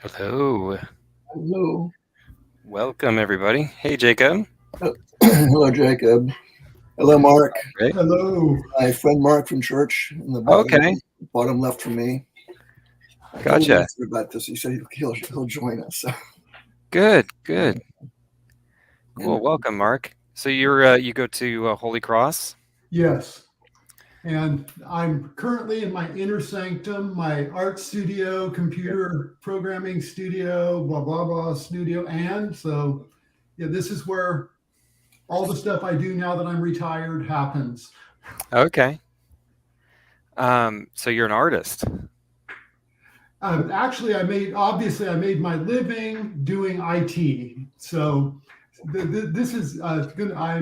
Hello. Hello. Welcome, everybody. Hey, Jacob. Hello, Jacob. Hello, Mark. Great. Hello. My friend Mark from church in the bottom left for me. I told him about this. He said he'll join us. Good. Cool. Welcome, Mark. So you go to Holy Cross? Yes. And I'm currently in my inner sanctum, my art studio, computer programming studio, blah, blah, blah studio. And so, yeah, this is where all the stuff I do now that I'm retired happens. Okay. So you're an artist. Actually, I made my living doing IT. So this is good. I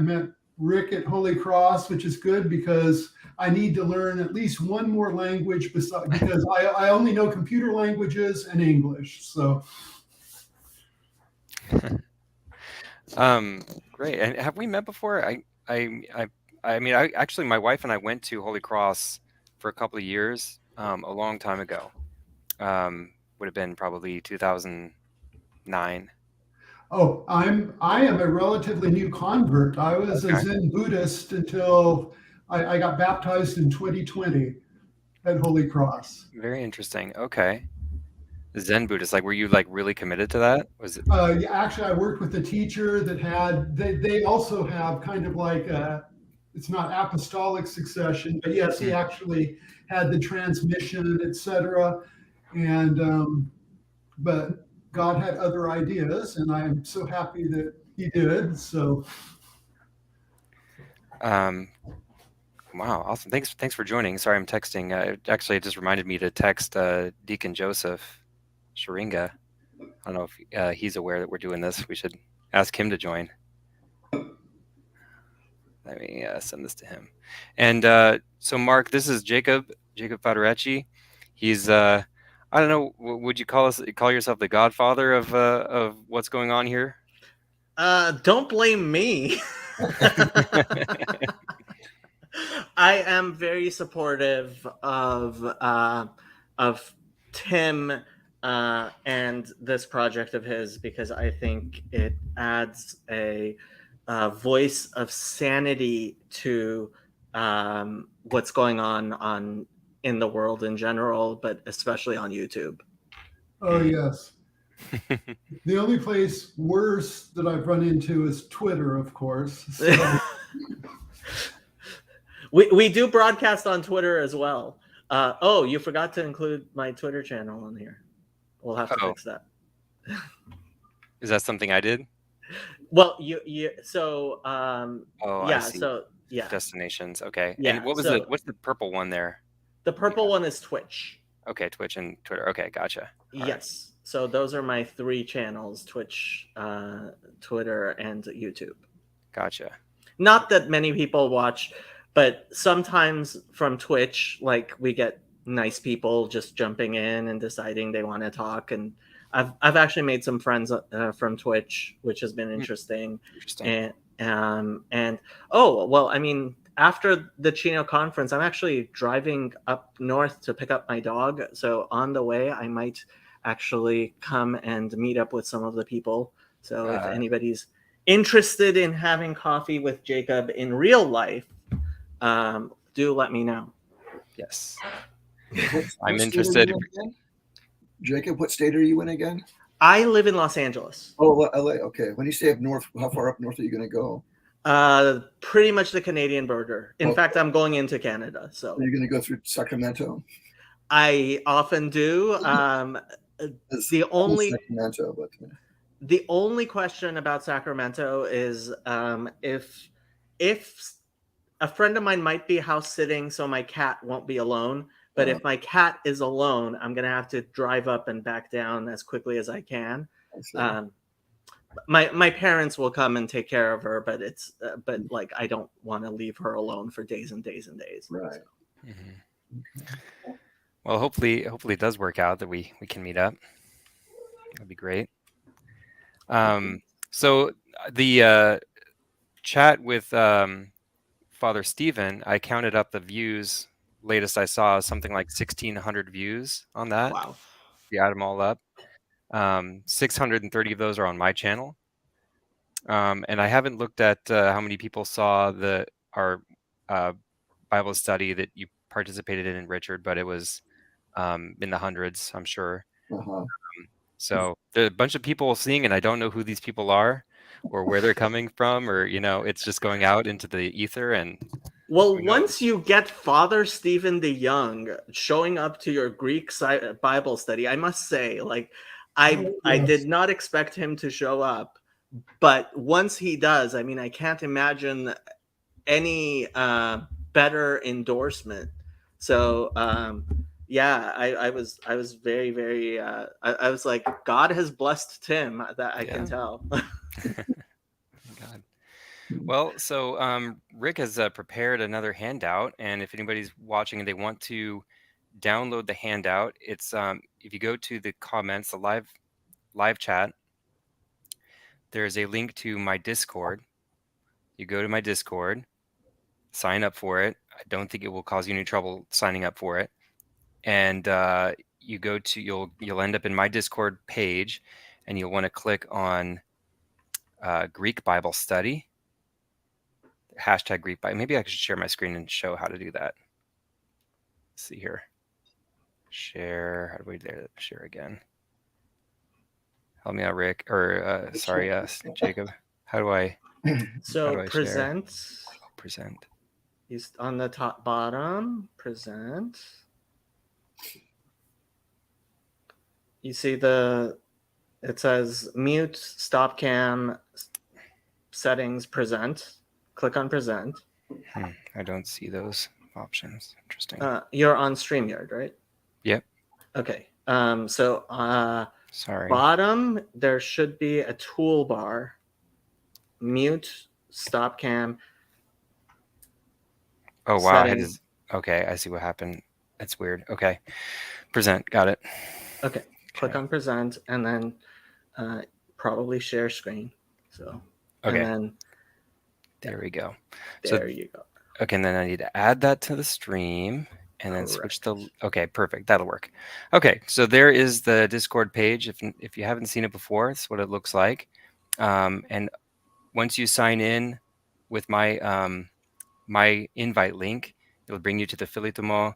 met Rick at Holy Cross, which is good because I need to learn at least one more language because I only know computer languages and English. So great. And have we met before? I mean, actually my wife and I went to Holy Cross for a couple of years, a long time ago. Would have been probably 2009. Oh, I am a relatively new convert. I was a Zen Buddhist until I got baptized in 2020 at Holy Cross. Very interesting. Okay. Zen Buddhist, were you really committed to that? Was it? Yeah, actually, I worked with a teacher that had. They also have kind of it's not apostolic succession, but yes, he actually had the transmission, etc. And but God had other ideas, and I am so happy that He did. So, wow, awesome! Thanks for joining. Sorry, I'm texting. Actually, it just reminded me to text Deacon Joseph Sharinga. I don't know if he's aware that we're doing this. We should ask him to join. Let me send this to him. And so, Mark, this is Jacob Federecci. He's I don't know. Would you call yourself the godfather of what's going on here? Don't blame me. I am very supportive of Tim and this project of his because I think it adds a voice of sanity to what's going on in the world in general, but especially on YouTube. Oh, yes. The only place worse that I've run into is Twitter, of course. So. We do broadcast on Twitter as well. Oh, you forgot to include my Twitter channel on here. We'll have to fix that. Is that something I did? Well, so I see. So yeah. Destinations. Okay. Yeah, and what's the purple one there? The purple one is Twitch. Okay, Twitch and Twitter. Okay, gotcha. All yes. Right. So those are my 3 channels: Twitch, Twitter, and YouTube. Gotcha. Not that many people watch, but sometimes from Twitch, we get nice people just jumping in and deciding they want to talk. And I've actually made some friends from Twitch, which has been interesting. And oh, well, I mean, after the Chino conference, I'm actually driving up north to pick up my dog. So on the way, I might actually come and meet up with some of the people. So if anybody's interested in having coffee with Jacob in real life, do let me know. Yes. I'm interested. Jacob, what state are you in again? I live in Los Angeles. Oh, LA. Okay. When you say up north, how far up north are you going to go? Pretty much the Canadian border. In fact, I'm going into Canada. So you're going to go through Sacramento? I often do. The only question about Sacramento is if a friend of mine might be house sitting, so my cat won't be alone. But if my cat is alone, I'm going to have to drive up and back down as quickly as I can. My parents will come and take care of her, but I don't want to leave her alone for days and days and days. Right. So. Mm-hmm. Well, hopefully it does work out that we can meet up. That'd be great. So the chat with Father Stephen, I counted up the views. Latest I saw something like 1,600 views on that. Wow. you add them all up. 630 of those are on my channel. And I haven't looked at how many people saw our Bible study that you participated in, Richard, but it was in the hundreds, I'm sure. Uh-huh. So there are a bunch of people seeing, and I don't know who these people are or where they're coming from, or, it's just going out into the ether. And well, once you get Father Stephen the Young showing up to your Greek Bible study, I must say, I did not expect him to show up, but once he does, I mean, I can't imagine any better endorsement. So yeah, I was very, very I was like, God has blessed Tim, that I can tell. God. Well, so Rick has prepared another handout, and if anybody's watching and they want to download the handout, it's if you go to the comments, the live chat, there's a link to my Discord. You go to my Discord, sign up for it. I don't think it will cause you any trouble signing up for it. And you go to you'll end up in my Discord page, and you'll want to click on Greek Bible Study. Hashtag Greek Bible. Maybe I should share my screen and show how to do that. Let's see here. Share. How do we share again? Help me out, Rick. Or sorry, Jacob. How do I? So present. Share? Oh, present. He's on the top bottom. Present. You see it says mute, stop cam, settings, present. Click on present. I don't see those options. Interesting. You're on StreamYard, right? Yep. Okay. So sorry. Bottom, there should be a toolbar. Mute, stop cam. Oh wow. Okay, I see what happened. That's weird. Okay. Present. Got it. Okay. Click on present, and then probably share screen. So okay. And then there we go. There you go. Okay, and then I need to add that to the stream, and then switch okay, perfect. That'll work. Okay, so there is the Discord page. If you haven't seen it before, it's what it looks like. And once you sign in with my my invite link, it'll bring you to the Philotimo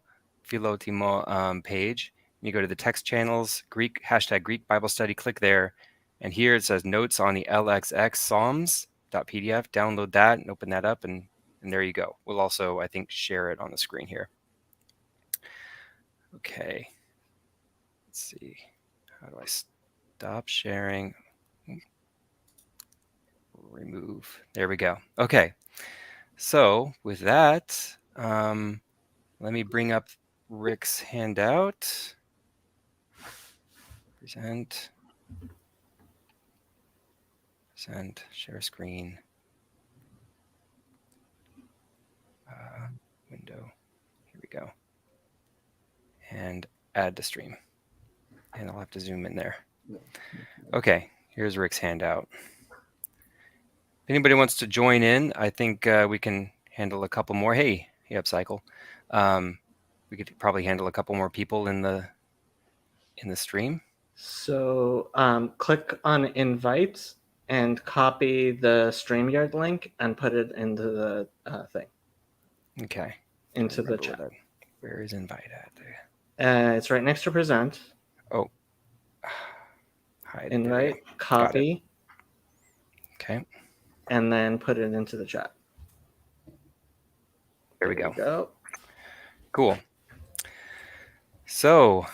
page. You go to the text channels, hashtag Greek Bible Study, click there. And here it says notes on the LXX Psalms.pdf. Download that and open that up, and there you go. We'll also, I think, share it on the screen here. Okay. Let's see. How do I stop sharing? Remove. There we go. Okay. So with that, let me bring up Rick's handout. Present, share screen, window, here we go, and add to stream, and I'll have to zoom in there. Okay, here's Rick's handout. If anybody wants to join in, I think we can handle a couple more. Hey, Upcycle. We could probably handle a couple more people in the stream. So click on invite and copy the StreamYard link and put it into the thing. Okay. Into the chat. Where is invite at there? It's right next to present. Oh. Hide. Invite, copy. Okay. And then put it into the chat. There we go. Cool. So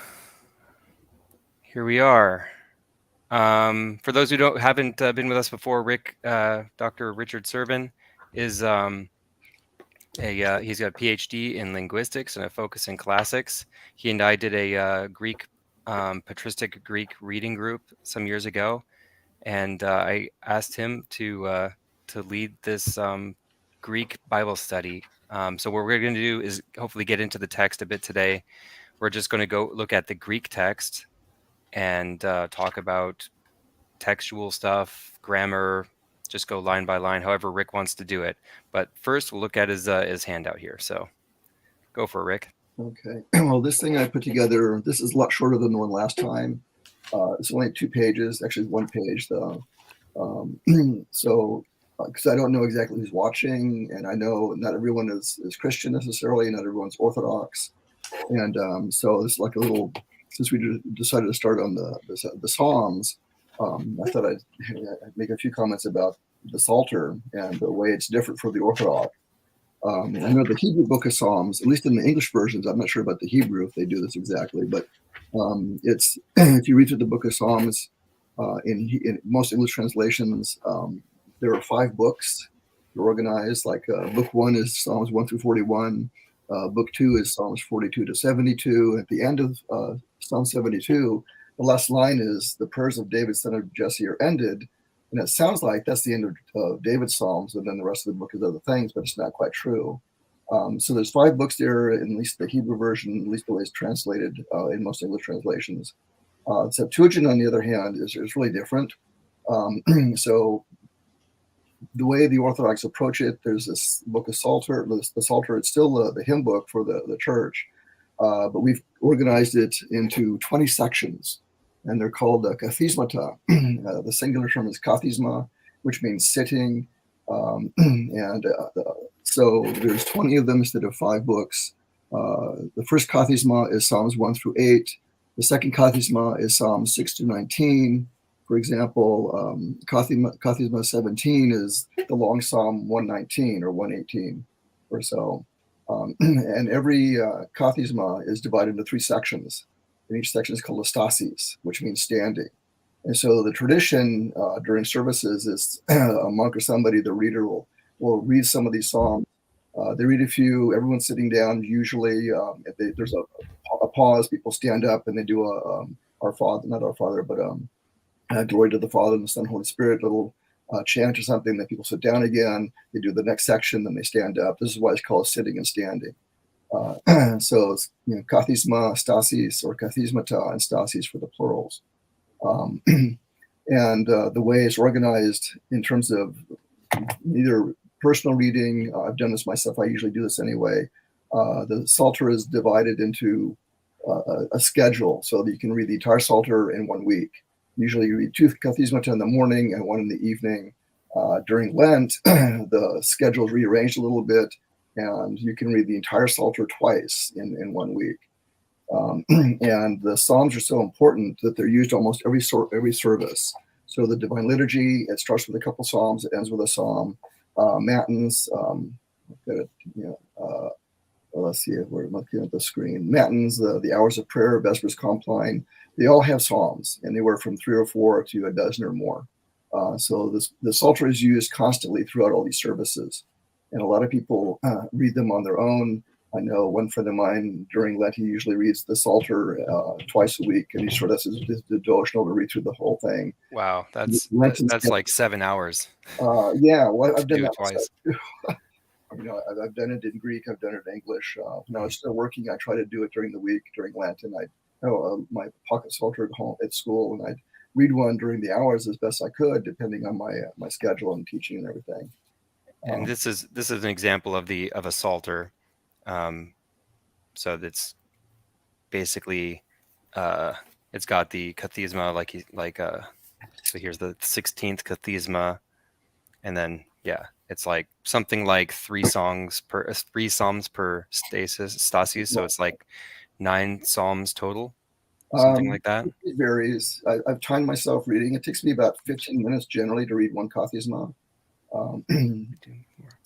here we are. For those who haven't been with us before, Rick, Dr. Richard Cervin is he's got a PhD in linguistics and a focus in classics. He and I did a Greek patristic Greek reading group some years ago, and I asked him to lead this Greek Bible study. So what we're going to do is hopefully get into the text a bit today. We're just going to go look at the Greek text and talk about textual stuff, grammar, just go line by line, however Rick wants to do it. But first, we'll look at his handout here. So go for it, Rick. Okay. Well, this thing I put together, this is a lot shorter than the one last time. It's only 2 pages, actually 1 page though. So, because I don't know exactly who's watching, and I know not everyone is Christian necessarily, not everyone's Orthodox, and so it's like a little. Since we decided to start on the Psalms, I thought I'd make a few comments about the Psalter and the way it's different for the Orthodox. I know the Hebrew Book of Psalms, at least in the English versions, I'm not sure about the Hebrew if they do this exactly, but it's if you read through the Book of Psalms, in most English translations, there are 5 books. They're organized like Book 1 is Psalms 1 through 41. Book 2 is Psalms 42 to 72. At the end of Psalm 72, the last line is the prayers of David, son of Jesse, are ended. And it sounds like that's the end of David's Psalms, and then the rest of the book is other things, but it's not quite true. So there's 5 books there, in at least the Hebrew version, at least the way it's translated in most English translations. Septuagint, on the other hand, is really different. So the way the Orthodox approach it, there's this book of Psalter. The Psalter, it's still the hymn book for the church, but we've organized it into 20 sections. And they're called kathismata. The singular term is kathisma, which means sitting. So there's 20 of them instead of 5 books. The first kathisma is Psalms 1 through 8. The second kathisma is Psalms 6 to 19. For example, kathisma 17 is the long Psalm 119 or 118 or so. And every kathisma is divided into 3 sections. And each section is called ἀποστῆς, which means standing. And so the tradition during services is a monk or somebody, the reader will read some of these psalms. They read a few, everyone's sitting down usually. If there's a pause, people stand up and they do our Father, not our Father, but glory to the Father and the Son and Holy Spirit, little chant or something. Then people sit down again. They do the next section, then they stand up. This is why it's called sitting and standing. So it's, kathisma, stasis, or kathismata, and stasis for the plurals. And the way it's organized in terms of either personal reading, I've done this myself, I usually do this anyway. The Psalter is divided into a schedule so that you can read the entire Psalter in 1 week. Usually you read 2 kathismata in the morning and 1 in the evening. During Lent, the schedule is rearranged a little bit, and you can read the entire Psalter twice in 1 week. And the Psalms are so important that they're used almost every service. So the Divine Liturgy, it starts with a couple Psalms, it ends with a Psalm. Matins, let's see if we're looking at the screen. Matins, the hours of prayer, Vespers, Compline, they all have Psalms, anywhere from 3 or 4 to a dozen or more. So the Psalter is used constantly throughout all these services. And a lot of people read them on their own. I know one friend of mine during Lent, he usually reads the Psalter twice a week, and he sort of has his devotional to read through the whole thing. Wow, that's like 7 hours. Yeah, well, I've done that twice. I've done it in Greek, I've done it in English. When I was still working, I try to do it during the week, during Lent, and I my pocket Psalter at home at school, and I'd read one during the hours as best I could, depending on my schedule and teaching and everything. And this is an example of a Psalter. So that's basically it's got the kathisma so here's the 16th kathisma, and then it's like something like 3 psalms per stasis, so it's like 9 psalms total, something like that. It varies. I've timed myself reading. It takes me about 15 minutes generally to read one kathisma.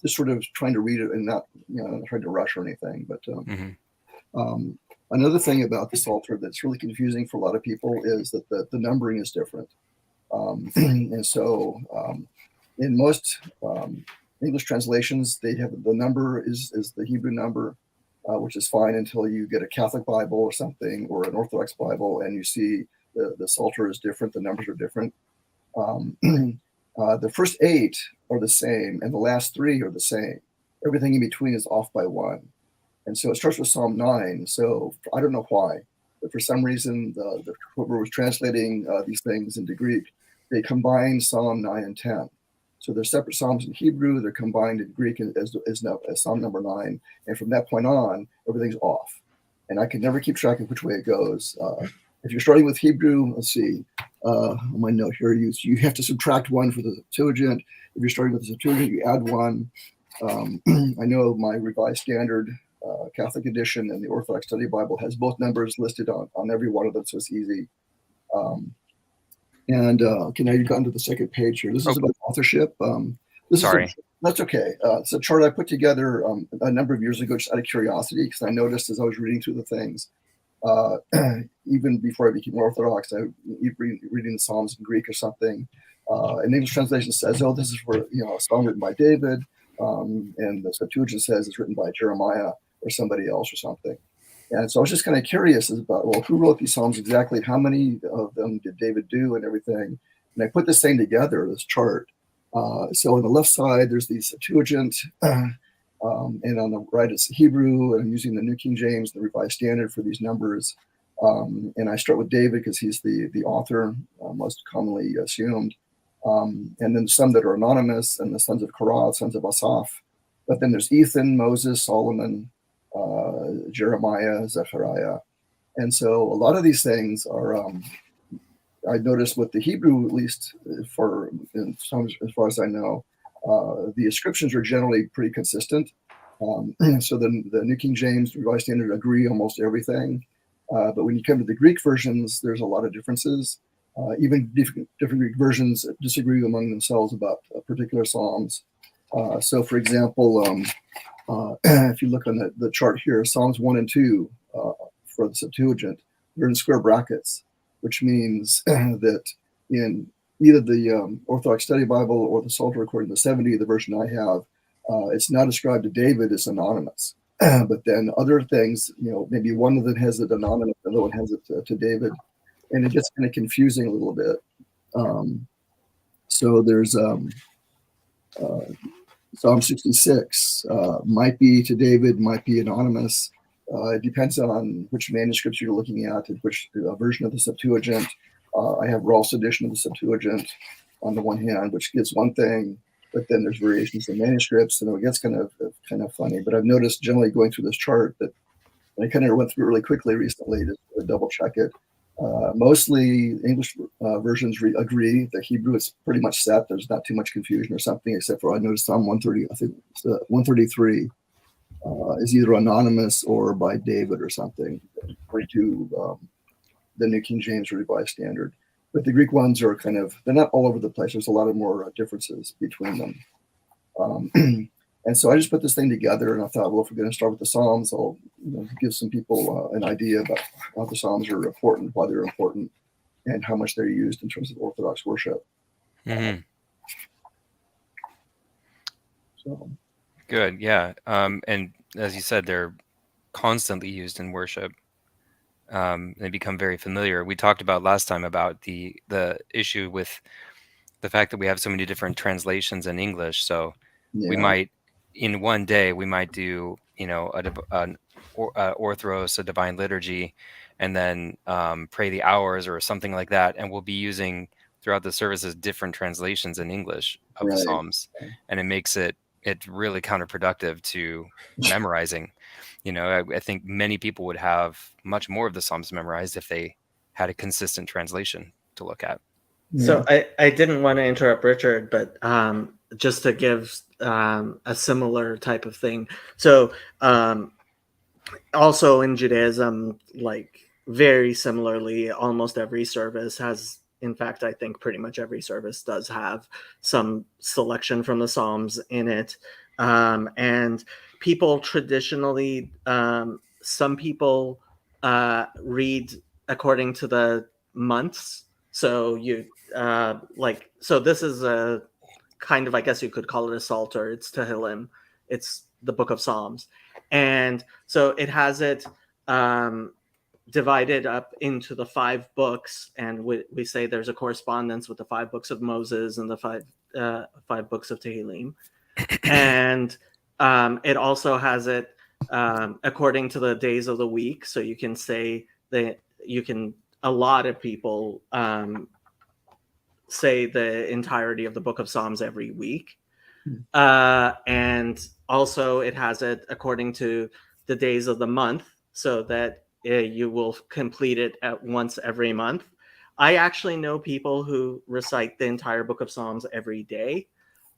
Just sort of trying to read it and not trying to rush or anything. But another thing about the Psalter that's really confusing for a lot of people is that the numbering is different. And so in most English translations, they have the number is the Hebrew number, which is fine until you get a Catholic Bible or something, or an Orthodox Bible, and you see the Psalter is different, the numbers are different. The first 8 are the same, and the last 3 are the same. Everything in between is off by 1. And so it starts with Psalm 9. So I don't know why, but for some reason, whoever was translating these things into Greek, they combined Psalm 9 and 10. So they're separate Psalms in Hebrew, they're combined in Greek as Psalm number 9. And from that point on, everything's off. and I can never keep track of which way it goes. If you're starting with Hebrew, let's see, on my note here, you have to subtract 1 for the Septuagint. If you're starting with the Septuagint, you add 1. I know my Revised Standard Catholic edition and the Orthodox Study Bible has both numbers listed on every one of them, so it's easy. Okay, now you've gotten to the second page here. This is about authorship. Sorry. That's okay. It's a chart I put together a number of years ago just out of curiosity, because I noticed as I was reading through the things, even before I became Orthodox, I reading the Psalms in Greek or something. An English translation says, "Oh, this is for a song written by David," and the Septuagint says it's written by Jeremiah or somebody else or something. And so I was just kind of curious about, well, who wrote these Psalms exactly? How many of them did David do and everything? And I put this thing together, this chart. So on the left side, there's the Septuagint, and on the right, it's Hebrew, and I'm using the New King James, the Revised Standard for these numbers. And I start with David because he's the author, most commonly assumed. And then some that are anonymous, and the sons of Korah, sons of Asaph. But then there's Ethan, Moses, Solomon, Jeremiah, Zechariah. And so a lot of these things are, I noticed with the Hebrew, at least as far as I know, the inscriptions are generally pretty consistent. So the New King James, the Revised Standard agree almost everything. But when you come to the Greek versions, there's a lot of differences. Even different Greek versions disagree among themselves about particular psalms. So, for example, if you look on the chart here, Psalms 1 and 2 for the Septuagint, they're in square brackets, which means that in either the Orthodox Study Bible or the Psalter according to 70, the version I have, it's not ascribed to David, it's anonymous. But then other things, maybe one of them has it anonymous, the other one has it to David, and it gets kind of confusing a little bit. So there's Psalm 66 might be to David, might be anonymous. It depends on which manuscripts you're looking at and which version of the Septuagint. I have Rolf's edition of the Septuagint on the one hand, which gives one thing, but then there's variations in manuscripts, and it gets kind of funny. But I've noticed generally going through this chart that I kind of went through it really quickly recently to double check it. Mostly English versions agree. The Hebrew is pretty much set. There's not too much confusion or something, except for I noticed Psalm 130, I think it's 133 is either anonymous or by David or something, according to the New King James Revised Standard. But the Greek ones are they're not all over the place. There's a lot of more differences between them. And so I just put this thing together, and I thought, well, if we're going to start with the Psalms, I'll give some people an idea about how the Psalms are important, why they're important, and how much they're used in terms of Orthodox worship. Mm-hmm. So Good, yeah. And as you said, they're constantly used in worship. They become very familiar. We talked about last time about the issue with the fact that we have so many different translations in English. So we might, in one day, we might do, an orthros, a divine liturgy, and then pray the hours or something like that. And we'll be using throughout the services different translations in English of the Psalms, and it makes it really counterproductive to memorizing. I think many people would have much more of the Psalms memorized if they had a consistent translation to look at. So I didn't want to interrupt Richard, but just to give a similar type of thing. So also in Judaism, like very similarly, almost every service has, in fact, I think pretty much every service does have some selection from the Psalms in it. And people traditionally, some people read according to the months. So so this is a kind of, I guess you could call it a Psalter. It's Tehillim. It's the book of Psalms. And so it has it divided up into the 5 books. And we say there's a correspondence with the 5 books of Moses and the five books of Tehillim. And it also has it according to the days of the week. So you can say that a lot of people say the entirety of the book of Psalms every week. And also it has it according to the days of the month. so that you will complete it at once every month. I actually know people who recite the entire book of Psalms every day.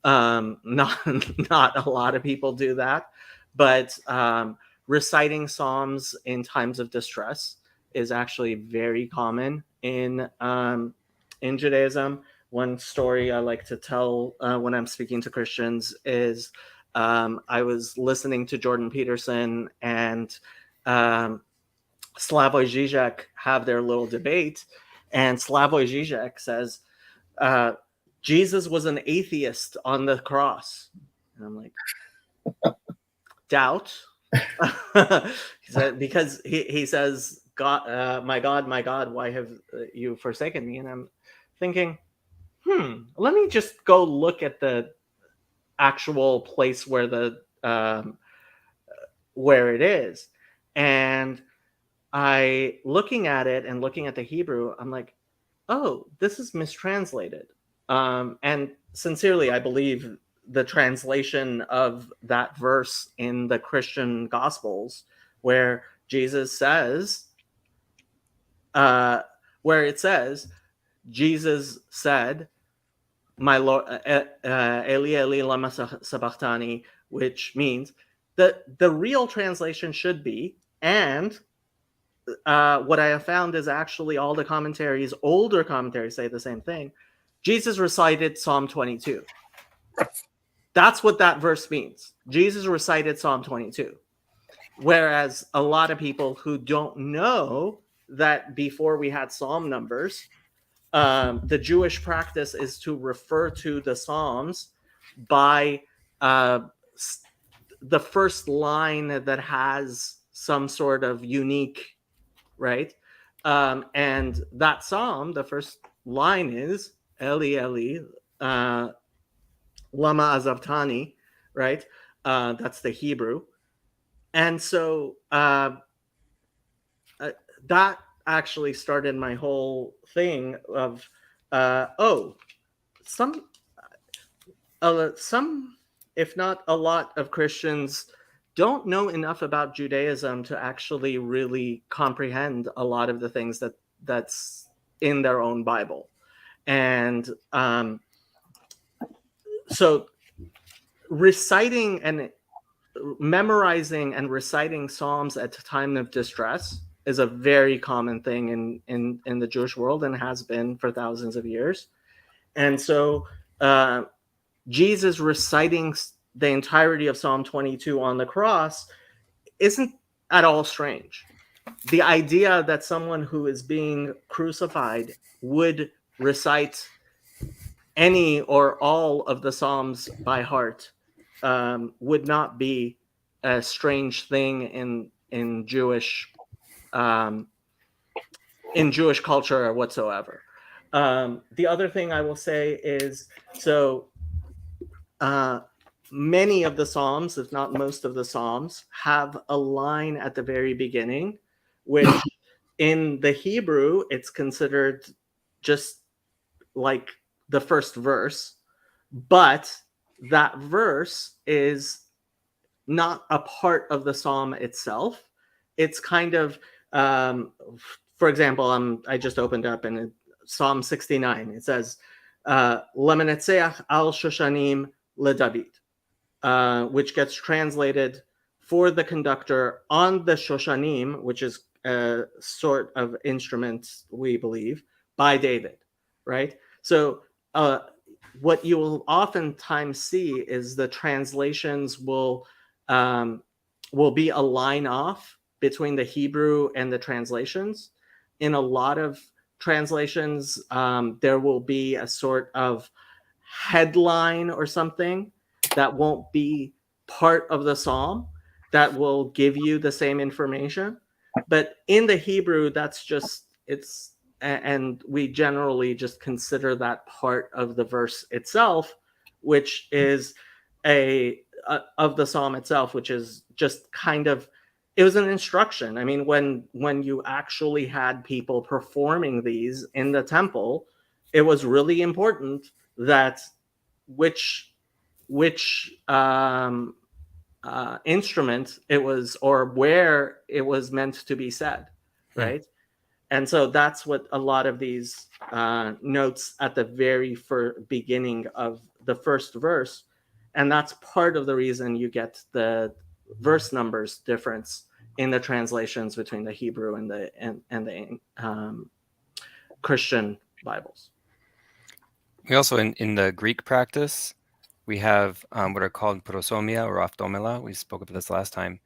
Not a lot of people do that, but reciting Psalms in times of distress is actually very common in Judaism. One story I like to tell when I'm speaking to Christians is I was listening to Jordan Peterson and Slavoj Žižek have their little debate, and Slavoj Žižek says, Jesus was an atheist on the cross. And I'm like, doubt? He said, because he says, God, my God, why have you forsaken me? And I'm thinking, let me just go look at the actual place where where it is. And looking at it and looking at the Hebrew, I'm like, oh, this is mistranslated. And sincerely, I believe the translation of that verse in the Christian Gospels, where Jesus says, where it says, Jesus said, my Lord, Eli, Eli, lama sabachthani, which means that the real translation should be, and what I have found is actually all the commentaries, older commentaries, say the same thing. Jesus recited Psalm 22. That's what that verse means. Jesus recited Psalm 22. Whereas a lot of people who don't know that before we had Psalm numbers, the Jewish practice is to refer to the Psalms by the first line that has some sort of unique, right? And that Psalm, the first line is Eli, Eli, lama azavtani, right? That's the Hebrew. And so that actually started my whole thing of, some, if not a lot of Christians don't know enough about Judaism to actually really comprehend a lot of the things that's in their own Bible. And so reciting and memorizing and reciting Psalms at a time of distress is a very common thing in the Jewish world, and has been for thousands of years. And so Jesus reciting the entirety of Psalm 22 on the cross isn't at all strange. The idea that someone who is being crucified would recite any or all of the Psalms by heart would not be a strange thing in Jewish culture whatsoever. The other thing I will say is, so many of the Psalms, if not most of the Psalms, have a line at the very beginning, which in the Hebrew, it's considered just like the first verse, but that verse is not a part of the Psalm itself. It's kind of, for example, I just opened up in Psalm 69. It says, Lemenetzeach al Shoshanim leDavid, which gets translated for the conductor on the Shoshanim, which is a sort of instrument, we believe, by David, right? So what you will oftentimes see is the translations will be a line off between the Hebrew and the translations. In a lot of translations, there will be a sort of headline or something that won't be part of the Psalm that will give you the same information. But in the Hebrew, that's just, and we generally just consider that part of the verse itself, which is of the Psalm itself, which is just kind of, it was an instruction. I mean, when you actually had people performing these in the temple, it was really important that which instrument it was, or where it was meant to be said, right? And so that's what a lot of these notes at the very beginning of the first verse, and that's part of the reason you get the verse numbers difference in the translations between the Hebrew and the Christian Bibles. We also, in the Greek practice, we have what are called prosomia or optomela. We spoke about this last time,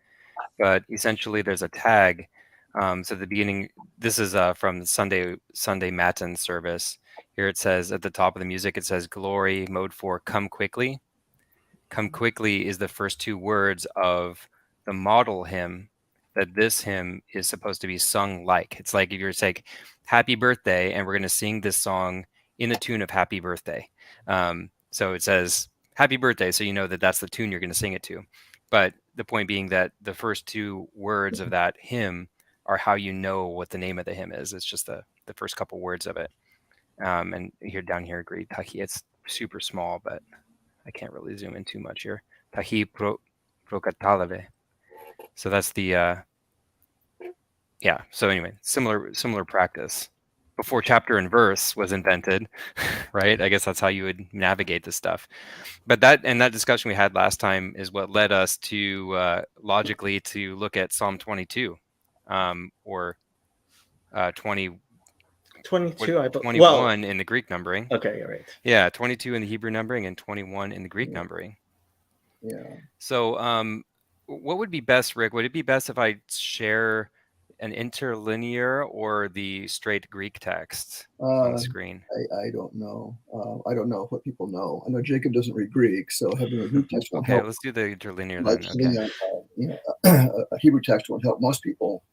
but essentially there's a tag. So at the beginning, this is from the Sunday Matin service. Here it says at the top of the music, it says glory, mode 4, come quickly. Come quickly is the first two words of the model hymn that this hymn is supposed to be sung like. It's like if you're saying happy birthday, and we're going to sing this song in the tune of happy birthday. So it says happy birthday, so you know that that's the tune you're going to sing it to. But the point being that the first two words of that hymn are how you know what the name of the hymn is. It's just the first couple words of it. And here down here, Greek, tahi, it's super small, but I can't really zoom in too much here. Tahi prokatalave. So that's the yeah. So anyway, similar practice. Before chapter and verse was invented, right? I guess that's how you would navigate this stuff. But that discussion we had last time is what led us to logically to look at Psalm 22, or 20. 22, I believe. 21 in the Greek numbering. Okay, you're right. Yeah, 22 in the Hebrew numbering and 21 in the Greek numbering. Yeah. So what would be best, Rick? Would it be best if I share an interlinear or the straight Greek text on the screen? I don't know. I don't know what people know. I know Jacob doesn't read Greek, so having a Greek text won't okay, help. Let's do the interlinear Like then. Okay. A Hebrew text won't help most people.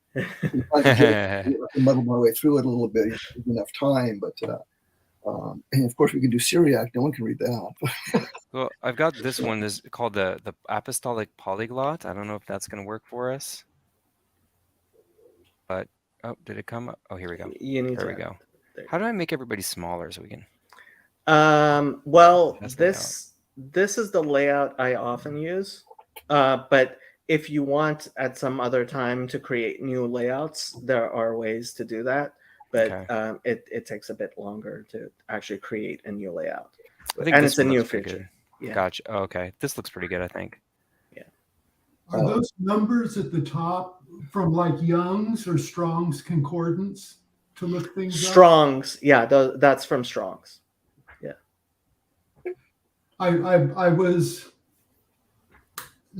I muddle my way through it a little bit. You have enough time, but and of course we can do Syriac. No one can read that. Well, I've got this one. This is called the Apostolic Polyglot. I don't know if that's going to work for us. But oh, did it come up? Oh, here we go. There we go. How do I make everybody smaller so we can? Well, this is the layout I often use, but if you want at some other time to create new layouts, there are ways to do that. But okay. It takes a bit longer to actually create a new layout. And it's a new feature. Yeah. Gotcha. Oh, okay. This looks pretty good, I think. Yeah. Are those numbers at the top from like Young's or Strong's Concordance to look things up? Strong's, yeah, that's from Strong's. Yeah. I was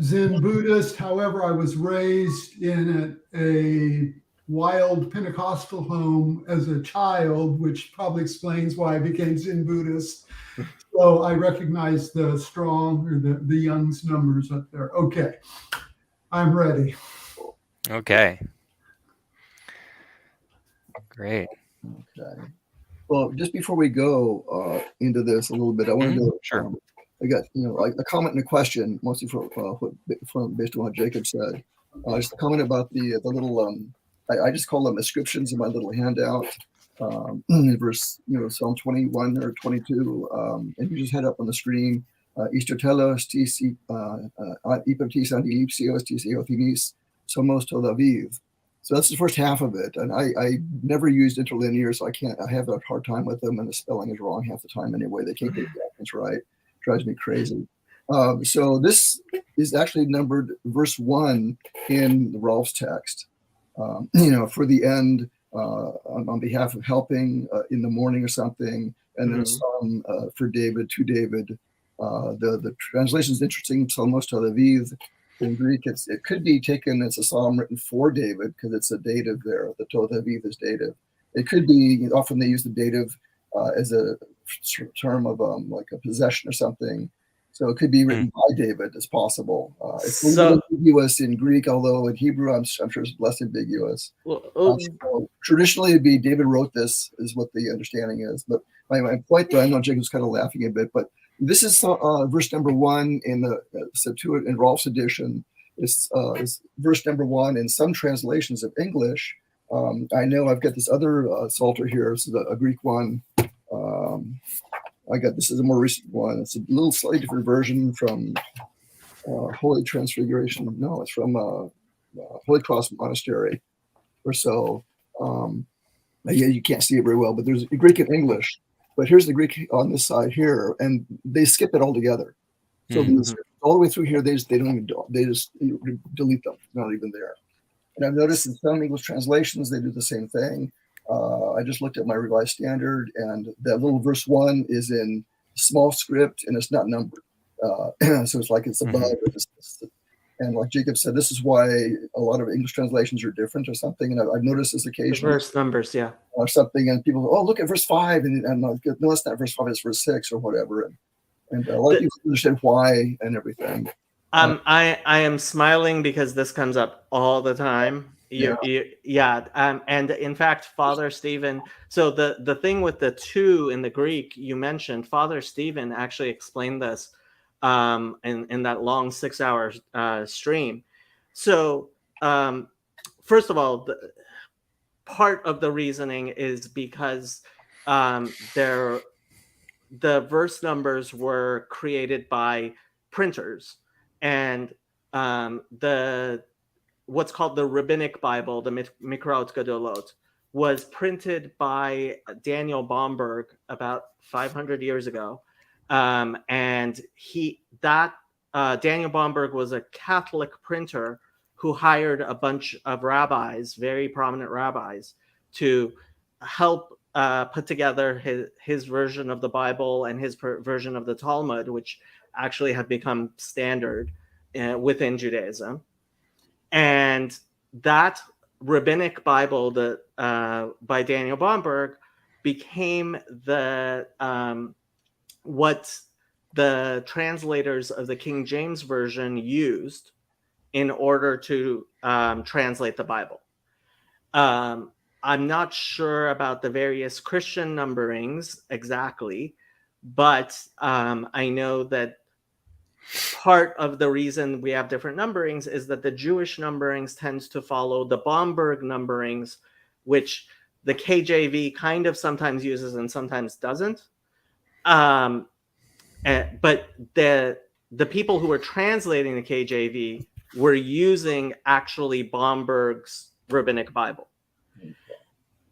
Zen Buddhist. However, I was raised in a wild Pentecostal home as a child, which probably explains why I became Zen Buddhist. So I recognize the Strong or the Young's numbers up there. Okay, I'm ready. Okay. Great. Okay. Well, just before we go into this a little bit, I want to go. Sure. I got like a comment and a question, mostly based on what Jacob said. Just a comment about the little I just call them inscriptions in my little handout. Verse Psalm 21 or 22, and you just head up on the screen. Istotelos tis ipoptis antilipsios tis eothinis somos to David. So that's the first half of it, and I never used interlinear, so I have a hard time with them, and the spelling is wrong half the time anyway. They can't get the accents right. Drives me crazy. So this is actually numbered verse 1 in the Rolf's text. For the end, on behalf of helping in the morning or something, and then a psalm for David, to David. The translation is interesting, Psalmos to David. In Greek, it could be taken as a psalm written for David because it's a dative there. The to David is dative. It could be, often they use the dative as a term of like a possession or something. So it could be written by David as possible. It's a little ambiguous in Greek, although in Hebrew, I'm sure it's less ambiguous. So traditionally, it'd be David wrote this, is what the understanding is. But my point, though, I know Jacob's kind of laughing a bit, but this is verse number 1 in the Septuagint in Rolf's edition. Is verse number 1 in some translations of English. I know I've got this other Psalter here, so a Greek one. This is a more recent one. It's a little slightly different version from Holy Transfiguration. No, it's from Holy Cross Monastery or so. Yeah, you can't see it very well, but there's Greek and English. But here's the Greek on this side here, and they skip it altogether. So these, all the way through here, they just delete them. Not even there. And I've noticed in some English translations they do the same thing. I just looked at my Revised Standard, and that little verse 1 is in small script and it's not numbered. So it's like it's above. And like Jacob said, this is why a lot of English translations are different or something. And I've noticed this occasionally. Verse numbers, yeah. Or something, and people go, oh, look at verse 5. And I'm like, no, it's not verse 5, it's verse 6 or whatever. And a lot of people understand why and everything. I am smiling because this comes up all the time. And in fact, Father Stephen, so the thing with the 2 in the Greek you mentioned, Father Stephen actually explained this in that long 6-hour stream. So first of all, part of the reasoning is because the verse numbers were created by printers, and what's called the Rabbinic Bible, the Mikraot Gadolot, was printed by Daniel Bomberg about 500 years ago. And Daniel Bomberg was a Catholic printer who hired a bunch of rabbis, very prominent rabbis, to help put together his version of the Bible and his version of the Talmud, which actually have become standard within Judaism. And that Rabbinic Bible by Daniel Bomberg became what the translators of the King James Version used in order to translate the Bible. I'm not sure about the various Christian numberings exactly, but I know that part of the reason we have different numberings is that the Jewish numberings tends to follow the Bomberg numberings, which the KJV kind of sometimes uses and sometimes doesn't. But the people who were translating the KJV were using actually Bomberg's Rabbinic Bible.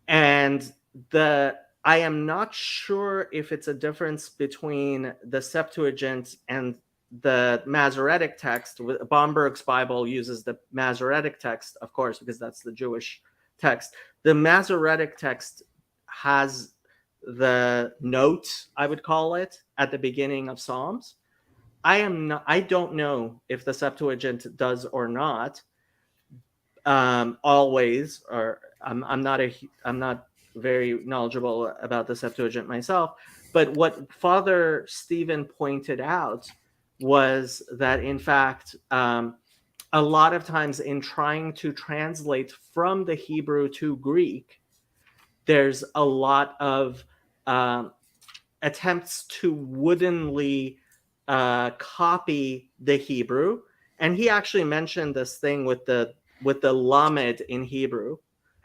And I am not sure if it's a difference between the Septuagint and the Masoretic text. Bomberg's Bible uses the Masoretic text, of course, because that's the Jewish text. The Masoretic text has the note, I would call it, at the beginning of Psalms. I don't know if the Septuagint does or not. Always, or I'm not very knowledgeable about the Septuagint myself. But what Father Stephen pointed out was that, in fact, a lot of times in trying to translate from the Hebrew to Greek, there's a lot of attempts to woodenly copy the Hebrew. And he actually mentioned this thing with the lamed in Hebrew.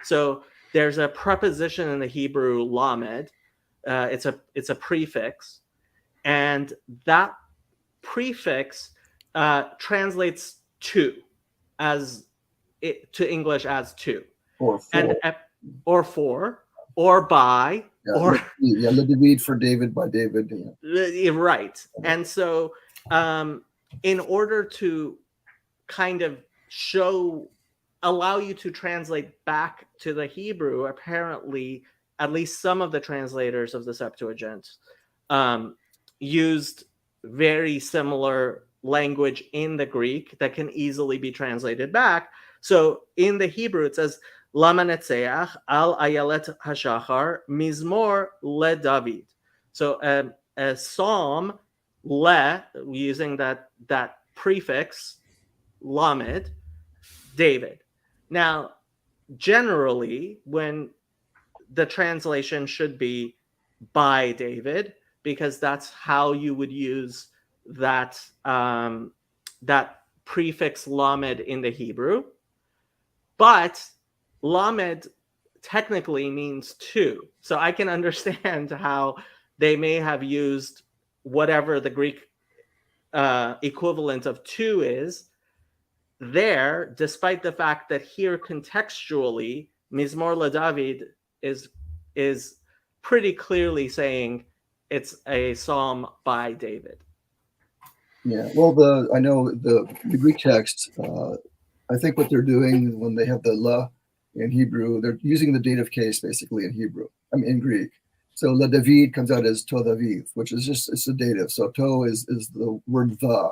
So there's a preposition in the Hebrew lamed. It's a prefix, and that prefix translates to English as to, Or for. and or for, or by, or let me read for David by David. Right. And so in order to kind of allow you to translate back to the Hebrew, apparently at least some of the translators of the Septuagint used very similar language in the Greek that can easily be translated back. So in the Hebrew, it says, Lama netzeach al ayelet hashachar mizmor le David. So a psalm, using that prefix, lamed, David. Now, generally, when the translation should be by David, because that's how you would use that prefix lamed in the Hebrew. But lamed technically means to. So I can understand how they may have used whatever the Greek equivalent of two is, there, despite the fact that here contextually, Mizmor LaDavid is pretty clearly saying it's a psalm by David. Yeah, well, I know the Greek text, I think what they're doing when they have the la in Hebrew, they're using the dative case basically in Hebrew, in Greek. So la David comes out as to David, which is just, it's a dative. So to is the word the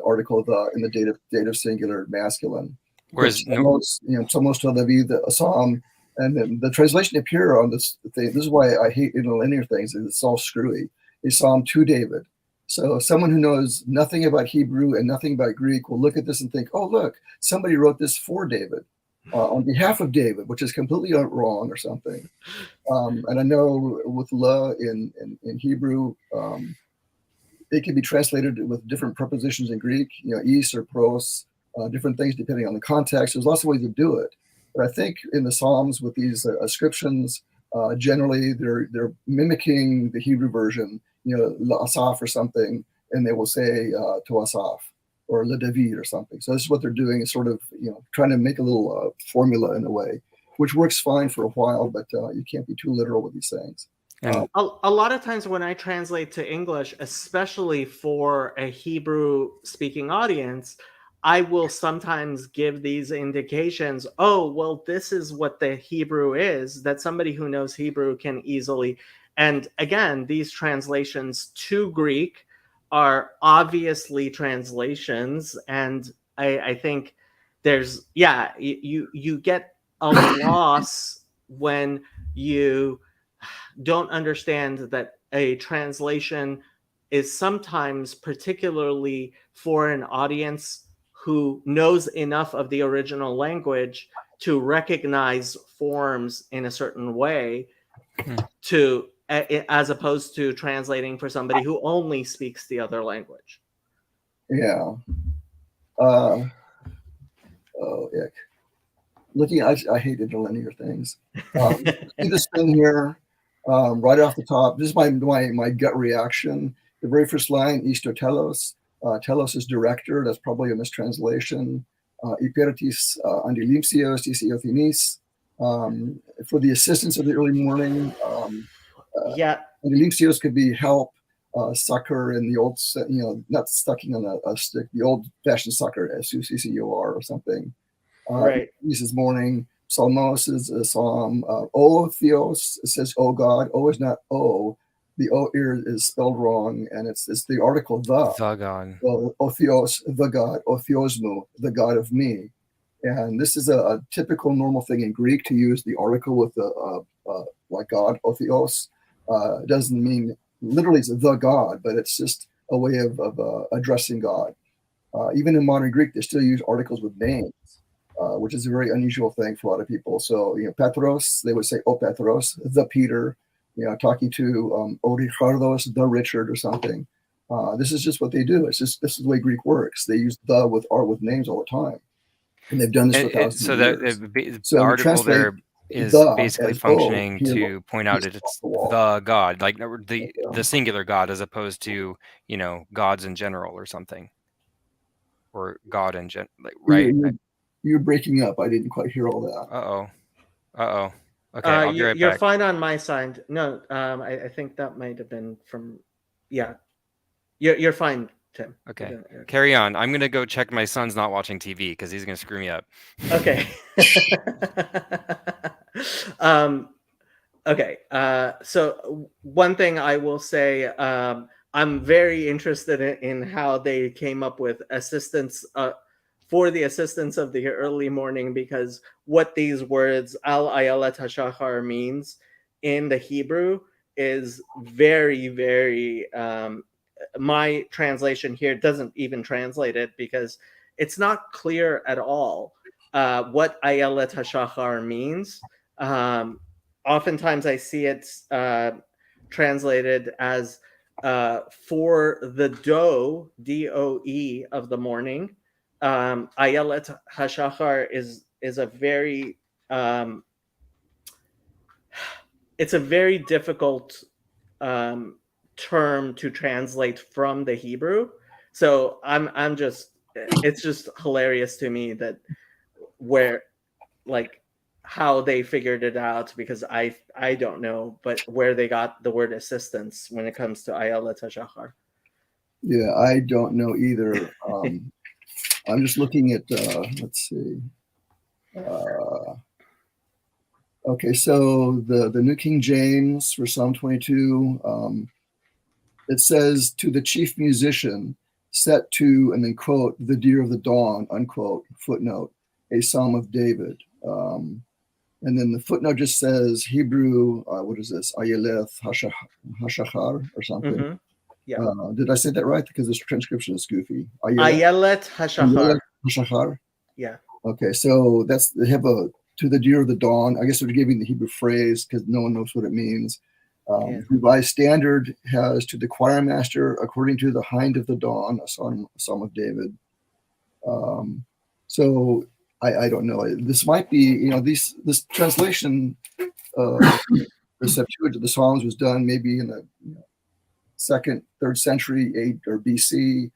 article the in the dative singular masculine. Whereas somos to David, a psalm, and then the translation up here on this thing, this is why I hate interlinear things, is it's all screwy. A psalm to David. So someone who knows nothing about Hebrew and nothing about Greek will look at this and think, oh, look, somebody wrote this for David, on behalf of David, which is completely wrong or something. And I know with la in Hebrew, it can be translated with different prepositions in Greek, is or pros, different things depending on the context. There's lots of ways to do it. But I think in the Psalms with these ascriptions, generally they're mimicking the Hebrew version, Asaph or something, and they will say to Asaph or le David or something. So this is what they're doing, is sort of trying to make a little formula in a way, which works fine for a while, but you can't be too literal with these things. A lot of times when I translate to English, especially for a Hebrew speaking audience, I will sometimes give these indications. Oh, well, this is what the Hebrew is, that somebody who knows Hebrew can easily. And again, these translations to Greek are obviously translations. And I think there's, you get a loss when you don't understand that a translation is sometimes, particularly for an audience who knows enough of the original language to recognize forms in a certain way, as opposed to translating for somebody who only speaks the other language. Yeah. Oh, ick. Looking, I hate interlinear things. See this thing here, right off the top. This is my gut reaction. The very first line, isto telos. Telos is director. That's probably a mistranslation. Υπέρτης αντιλήψεως της Ιωθηνής. For the assistance of the early morning. Αντιλήψεως could be help, succor in the old, not sucking on a stick, the old-fashioned succor, S-U-C-C-O-R or something. Right. This is morning. Psalmos is a psalm. O theos, it says O God. O is not O. The O here is spelled wrong, and it's the article the. The God. O theos, the God. O theosmu, the God of me. And this is a typical normal thing in Greek to use the article with the like God, O theos. It doesn't mean literally it's the God, but it's just a way of addressing God. Even in modern Greek, they still use articles with names. Which is a very unusual thing for a lot of people. So, Petros, they would say, O Petros, the Peter, talking to O Richardos, the Richard or something. This is just what they do. This is the way Greek works. They use the with names all the time. And they've done this for thousands of years. The article there is basically functioning to point out that it's the God, like the singular God, as opposed to, gods in general or something. Or God in general, right? You're breaking up. I didn't quite hear all that. Okay, I'll be right back. You're fine on my side. No, I think that might have been from, You're fine, Tim. Okay, carry on. I'm gonna go check my son's not watching TV because he's gonna screw me up. Okay. Okay. So one thing I will say, I'm very interested in how they came up with assistance. For the assistance of the early morning, because what these words al ayelet hashachar means in the Hebrew is very, very, my translation here doesn't even translate it because it's not clear at all what ayelet hashachar means. Oftentimes I see it translated as for the doe, D-O-E, of the morning. Ayelet hashachar is a very it's a very difficult term to translate from the Hebrew, So I'm just, it's just hilarious to me that how they figured it out, because I don't know, but where they got the word assistance when it comes to Ayala Tashahar. Yeah, I don't know either. I'm just looking at, let's see. Okay, so the New King James for Psalm 22, it says, to the chief musician, set to, and then quote, the deer of the dawn, unquote, footnote, a Psalm of David. And then the footnote just says Hebrew, what is this? Ayeleth Hashachar or something. Mm-hmm. Yeah. Did I say that right? Because this transcription is goofy. Ayelet Hashachar. Hashachar. Yeah. Okay, so they have a to the deer of the dawn. I guess they're giving the Hebrew phrase because no one knows what it means. Revised Standard has to the choir master according to the hind of the dawn, a Psalm of David. So I don't know. This might be, this translation, the Septuagint, the Psalms was done maybe in the 2nd, 3rd century, 8 or BC.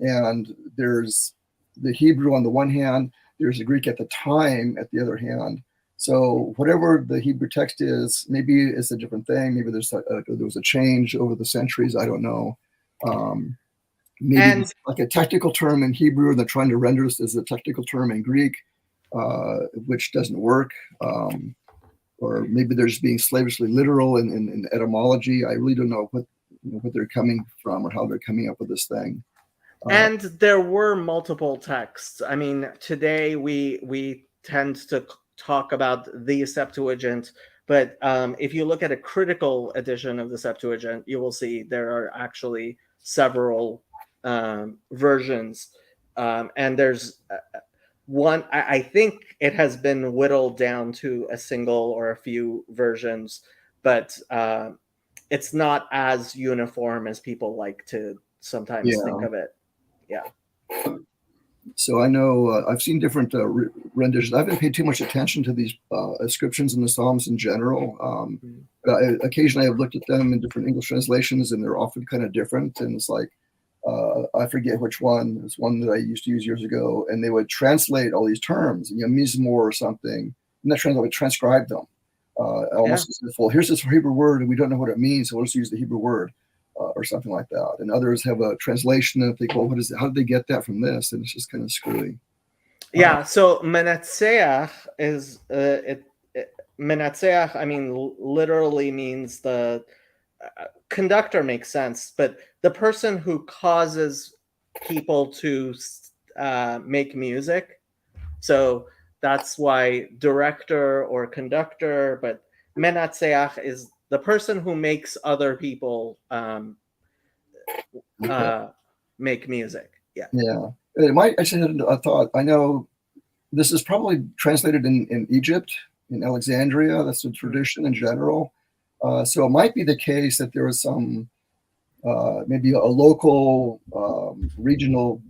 And there's the Hebrew on the one hand, there's the Greek at the time at the other hand. So whatever the Hebrew text is, maybe it's a different thing. Maybe there was a change over the centuries. I don't know. Maybe it's like a technical term in Hebrew, and they're trying to render this as a technical term in Greek, which doesn't work. Or maybe they're just being slavishly literal in etymology. I really don't know what they're coming from or how they're coming up with this thing. And there were multiple texts. I mean, today we tend to talk about the Septuagint, but if you look at a critical edition of the Septuagint, you will see there are actually several versions, and there's one. I think it has been whittled down to a single or a few versions, but it's not as uniform as people like to sometimes think of it. Yeah. So I know I've seen different renditions. I haven't paid too much attention to these inscriptions in the Psalms in general. Occasionally I've looked at them in different English translations, and they're often kind of different. And it's like, I forget which one. There's one that I used to use years ago, and they would translate all these terms, mismor or something, and that would transcribe them. Almost as if, well, here's this Hebrew word, and we don't know what it means, so we'll just use the Hebrew word. Or something like that, and others have a translation and think, well, what is it? How did they get that from this? And it's just kind of screwy. Yeah. So menatseach is menatseach. I mean, literally means the conductor. Makes sense, but the person who causes people to make music. So that's why director or conductor. But menatseach is the person who makes other people make music. Yeah. Yeah. It might, I just had a thought. I know this is probably translated in Egypt, in Alexandria. That's the tradition in general. So it might be the case that there was some, maybe a local, regional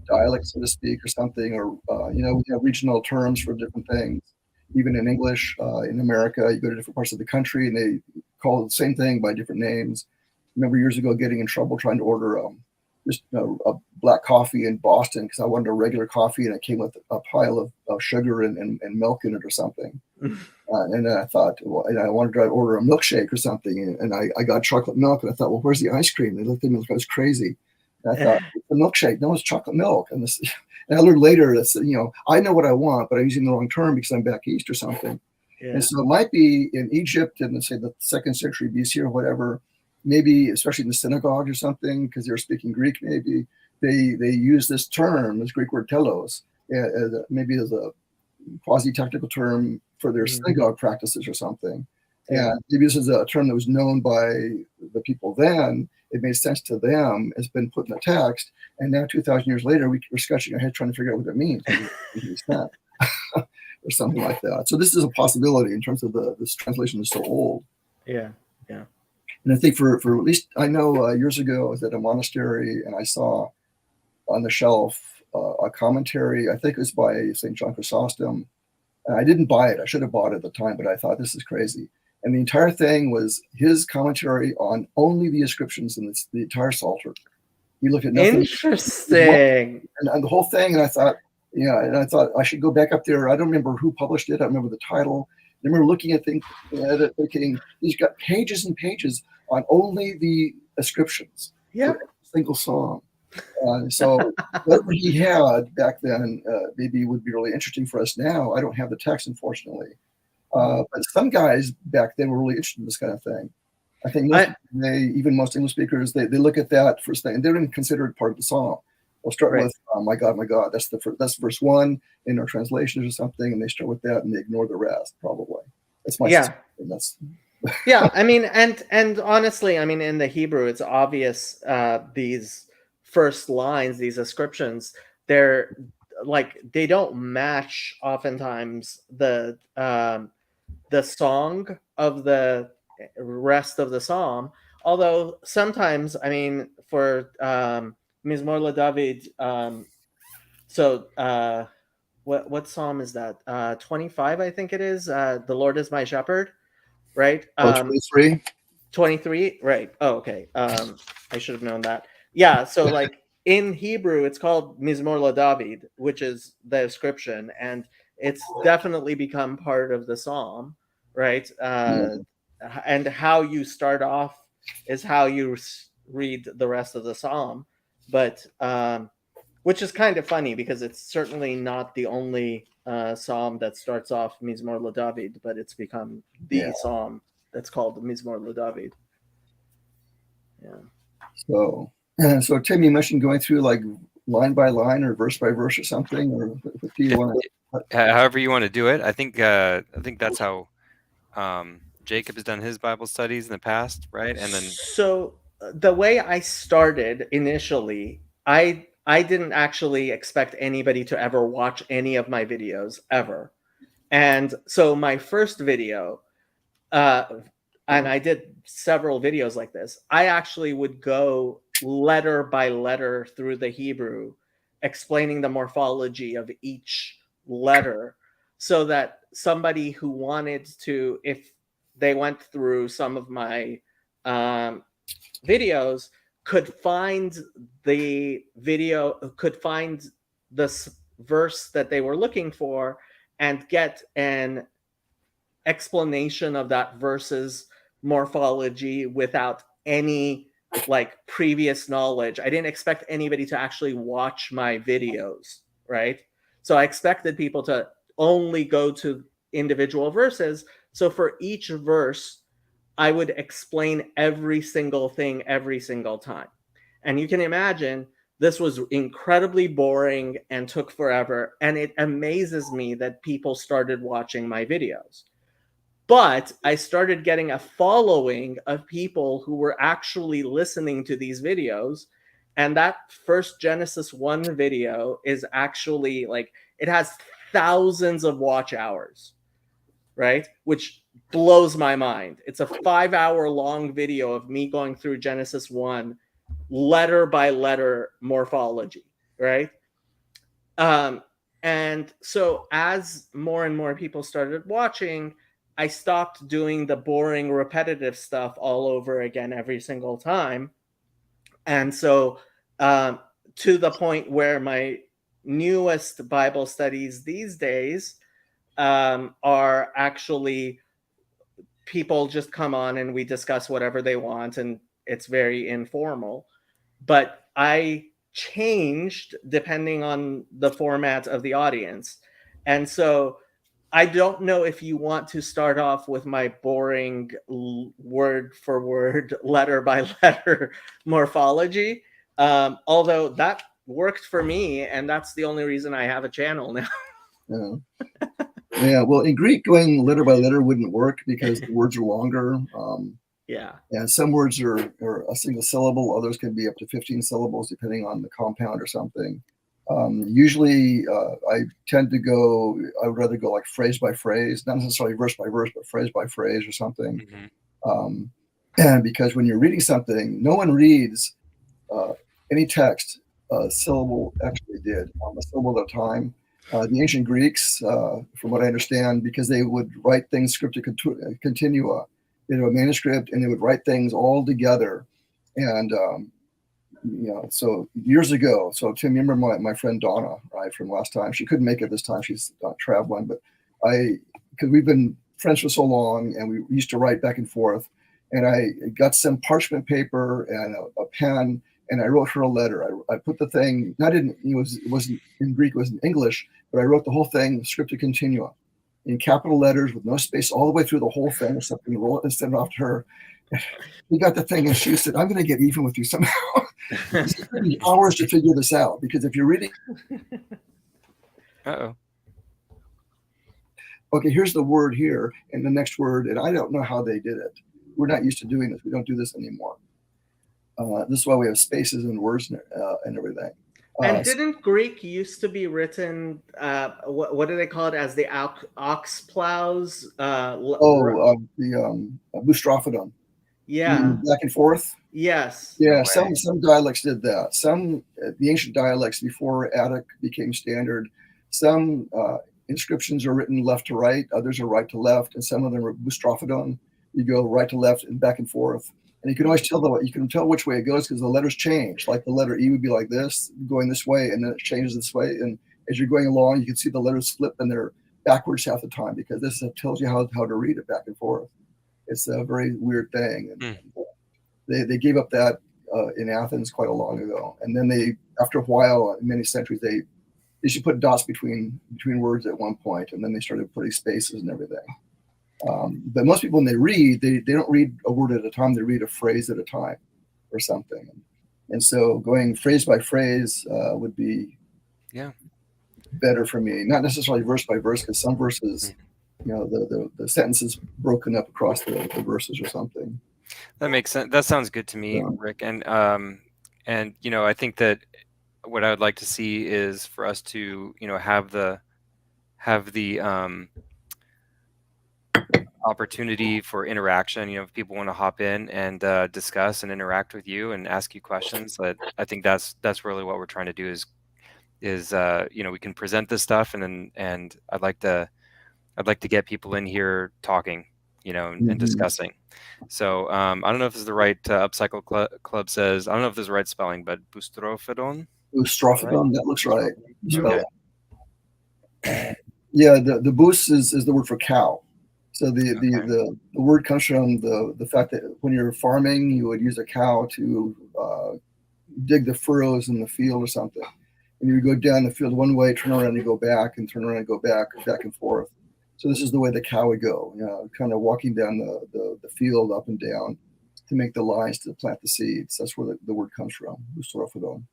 dialect, so to speak, or something, or, we have regional terms for different things. Even in English, in America, you go to different parts of the country and they call it the same thing by different names. I remember years ago getting in trouble trying to order just a black coffee in Boston because I wanted a regular coffee and it came with a pile of sugar and milk in it or something. And then I thought, well, and I wanted to order a milkshake or something, and I got chocolate milk, and I thought, well, where's the ice cream? They looked at me like I was crazy. And I thought, the milkshake, no, it's chocolate milk. And I learned later that, I know what I want, but I'm using the wrong term because I'm back east or something. Yeah. And so it might be in Egypt in, say, the 2nd century BC or whatever, maybe especially in the synagogue or something, because they were speaking Greek, maybe they use this term, this Greek word telos, maybe as a quasi-technical term for their synagogue practices or something. And maybe this is a term that was known by the people then. It made sense to them. It's been put in the text. And now 2,000 years later, we're scratching our head trying to figure out what it means. Or something like that. So this is a possibility in terms of this translation is so old. Yeah, yeah. And I think for at least, I know years ago I was at a monastery and I saw on the shelf a commentary, I think it was by St. John Chrysostom. And I didn't buy it. I should have bought it at the time, but I thought this is crazy. And the entire thing was his commentary on only the inscriptions in the entire Psalter. We looked at nothing. Interesting. And the whole thing, and I thought, yeah, and I thought I should go back up there. I don't remember who published it. I remember the title. I remember looking at things, thinking he's got pages and pages on only the ascriptions. Yeah. Single song. So whatever he had back then maybe would be really interesting for us now. I don't have the text, unfortunately. But some guys back then were really interested in this kind of thing. I think even most English speakers, they look at that first thing, and they don't consider it part of the psalm. They'll start with, my God, that's verse 1 in our translations or something, and they start with that, and they ignore the rest, probably. That's my that's yeah, I mean, and honestly, I mean, in the Hebrew, it's obvious these first lines, these ascriptions, they're like, they don't match oftentimes the song of the rest of the psalm, although sometimes, I mean, for Mizmor LeDavid, what psalm is that? 25, I think it is. The Lord is my shepherd, right? 23. 23, right? Oh, okay. I should have known that. Yeah, so like in Hebrew, it's called Mizmor LeDavid, which is the ascription, and it's definitely become part of the psalm, right? And how you start off is how you read the rest of the psalm, but which is kind of funny because it's certainly not the only psalm that starts off Mizmor LeDavid, but it's become the psalm that's called Mizmor LeDavid. Yeah. So Tim, you mentioned going through like line by line or verse by verse or something, or what do you want to? However you want to do it. I think that's how Jacob has done his Bible studies in the past, right? And then so the way I started initially, I didn't actually expect anybody to ever watch any of my videos ever. And so my first video, and I did several videos like this, I actually would go letter by letter through the Hebrew, explaining the morphology of each letter, so that somebody who wanted to, if they went through some of my videos, could find the video, could find the verse that they were looking for and get an explanation of that verse's morphology without any like previous knowledge. I didn't expect anybody to actually watch my videos, right? So I expected people to only go to individual verses. So for each verse, I would explain every single thing every single time. And you can imagine this was incredibly boring and took forever. And it amazes me that people started watching my videos. But I started getting a following of people who were actually listening to these videos. And that first Genesis 1 video is actually like, it has thousands of watch hours, right? Which blows my mind. It's a 5-hour long video of me going through Genesis 1, letter by letter morphology, right? And so as more and more people started watching, I stopped doing the boring, repetitive stuff all over again every single time. And so to the point where my newest Bible studies these days are actually people just come on and we discuss whatever they want, and it's very informal. But I changed depending on the format of the audience. And so I don't know if you want to start off with my boring word for word, letter by letter morphology, although that worked for me, and that's the only reason I have a channel now. Yeah, well, in Greek, going letter by letter wouldn't work because the words are longer. And some words are a single syllable. Others can be up to 15 syllables, depending on the compound or something. Usually, I would rather go like phrase by phrase, not necessarily verse by verse, but phrase by phrase or something. Mm-hmm. And because when you're reading something, no one reads any text syllable actually did, a syllable at a time. The ancient Greeks, from what I understand, because they would write things scripta continua, a manuscript, and they would write things all together. And so years ago. So Tim, you remember my friend Donna, right, from last time? She couldn't make it this time. She's traveling, but because we've been friends for so long, and we used to write back and forth. And I got some parchment paper and a pen, and I wrote her a letter. I put the thing, it wasn't in Greek, it was in English, but I wrote the whole thing, scripta continua, in capital letters with no space all the way through the whole thing, or something, roll it and send it off to her. We got the thing, and she said, I'm going to get even with you somehow. It's going to be hours to figure this out, because if you're reading. Uh-oh. Okay, here's the word here, and the next word, and I don't know how they did it. We're not used to doing this. We don't do this anymore. This is why we have spaces and words and everything. And didn't Greek used to be written, what do they call it, as the ox plows? The boustrophodon. Yeah. Back and forth. Yes. Yeah, No some dialects did that. Some, the ancient dialects before Attic became standard, some inscriptions are written left to right, others are right to left, and some of them are boustrophodon. You go right to left and back and forth. And you can always tell which way it goes, because the letters change. Like the letter E would be like this, going this way, and then it changes this way. And as you're going along, you can see the letters flip, and they're backwards half the time, because this tells you how to read it back and forth. It's a very weird thing. And they gave up that in Athens quite a long ago. And then after a while, in many centuries, they should put dots between words at one point, and then they started putting spaces and everything. But most people, when they read, they don't read a word at a time. They read a phrase at a time or something. And so going phrase by phrase would be better for me. Not necessarily verse by verse, because some verses, the sentences broken up across the verses or something. That makes sense. That sounds good to me, Rick. And I think that what I would like to see is for us to, have the opportunity for interaction. If people want to hop in and discuss and interact with you and ask you questions, I think that's really what we're trying to do is we can present this stuff, and I'd like to get people in here talking, and discussing. So I don't know if this is the right Upcycle Club says, I don't know if this is the right spelling, but boustrophodon. Boustrophodon, right? That looks right. Okay. Yeah, the bous is the word for cow. So the word comes from the fact that when you're farming, you would use a cow to dig the furrows in the field or something. And you would go down the field one way, turn around and go back, and turn around and go back and forth. So this is the way the cow would go, kind of walking down the field up and down to make the lines to plant the seeds. That's where the word comes from, boustrophodon.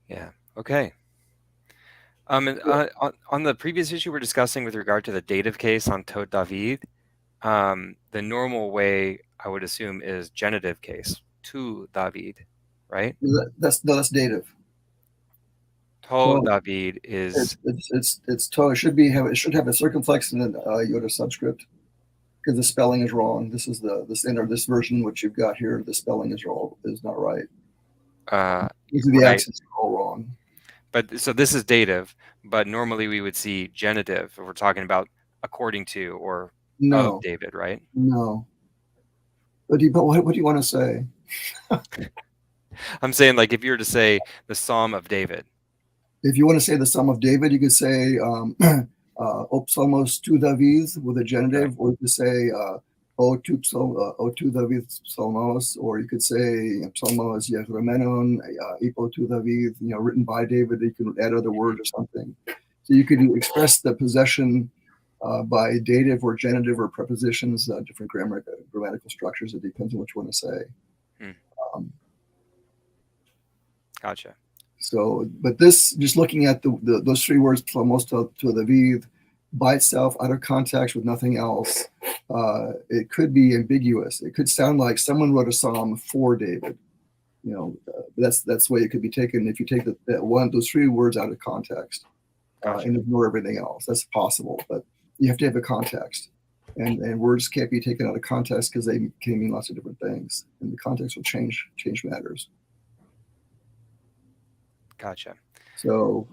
Yeah. Okay. And, on the previous issue we're discussing with regard to the dative case on tot David, the normal way I would assume is genitive case, tu David, right? That's dative. Tot David is it's to. It should have a circumflex and a iota subscript, because the spelling is wrong. This this version which you've got here, the spelling is not right. The accents are all wrong. But so this is dative, but normally we would see genitive if we're talking about according to or of David, right? No. But what do you want to say? I'm saying, like, if you were to say the Psalm of David. If you want to say the Psalm of David, you could say O Psalmos tu David with a genitive, or you could say O tu David Psalmos, or you could say Psalmos Yehremenon, Ipo tu David, written by David. You can add other words or something. So you could express the possession by dative or genitive or prepositions, different grammatical structures. It depends on what you want to say. Gotcha. So, but this, just looking at those three words, Psalmos tu David, by itself, out of context with nothing else, it could be ambiguous. It could sound like someone wrote a psalm for David. That's the way it could be taken if you take those three words out of context and ignore everything else. That's possible, but you have to have a context, and words can't be taken out of context because they can mean lots of different things, and the context will change matters. Gotcha. So,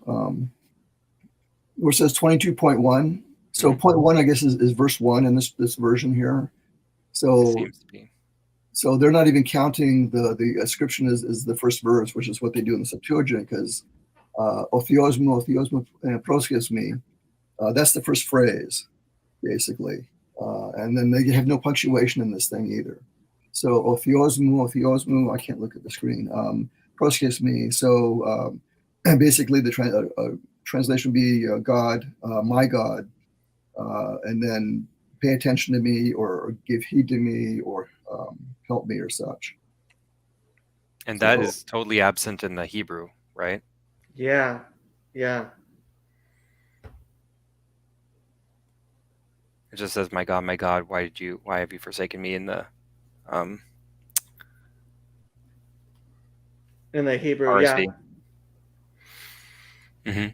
where it says 22.1. So point 1, I guess, is verse 1 in this version here. So, seems to be. So they're not even counting the ascription is the first verse, which is what they do in the Septuagint, because ο θεός μου, πρόσχες me, that's the first phrase, basically. And then they have no punctuation in this thing either. So ο θεός μου, I can't look at the screen, πρόσχες me. So basically the translation would be God, my God, and then pay attention to me, or give heed to me, or help me, or such. And that is totally absent in the Hebrew, right? Yeah, yeah. It just says, my God, why have you forsaken me?" in the Hebrew, RSV. yeah. Mm-hmm.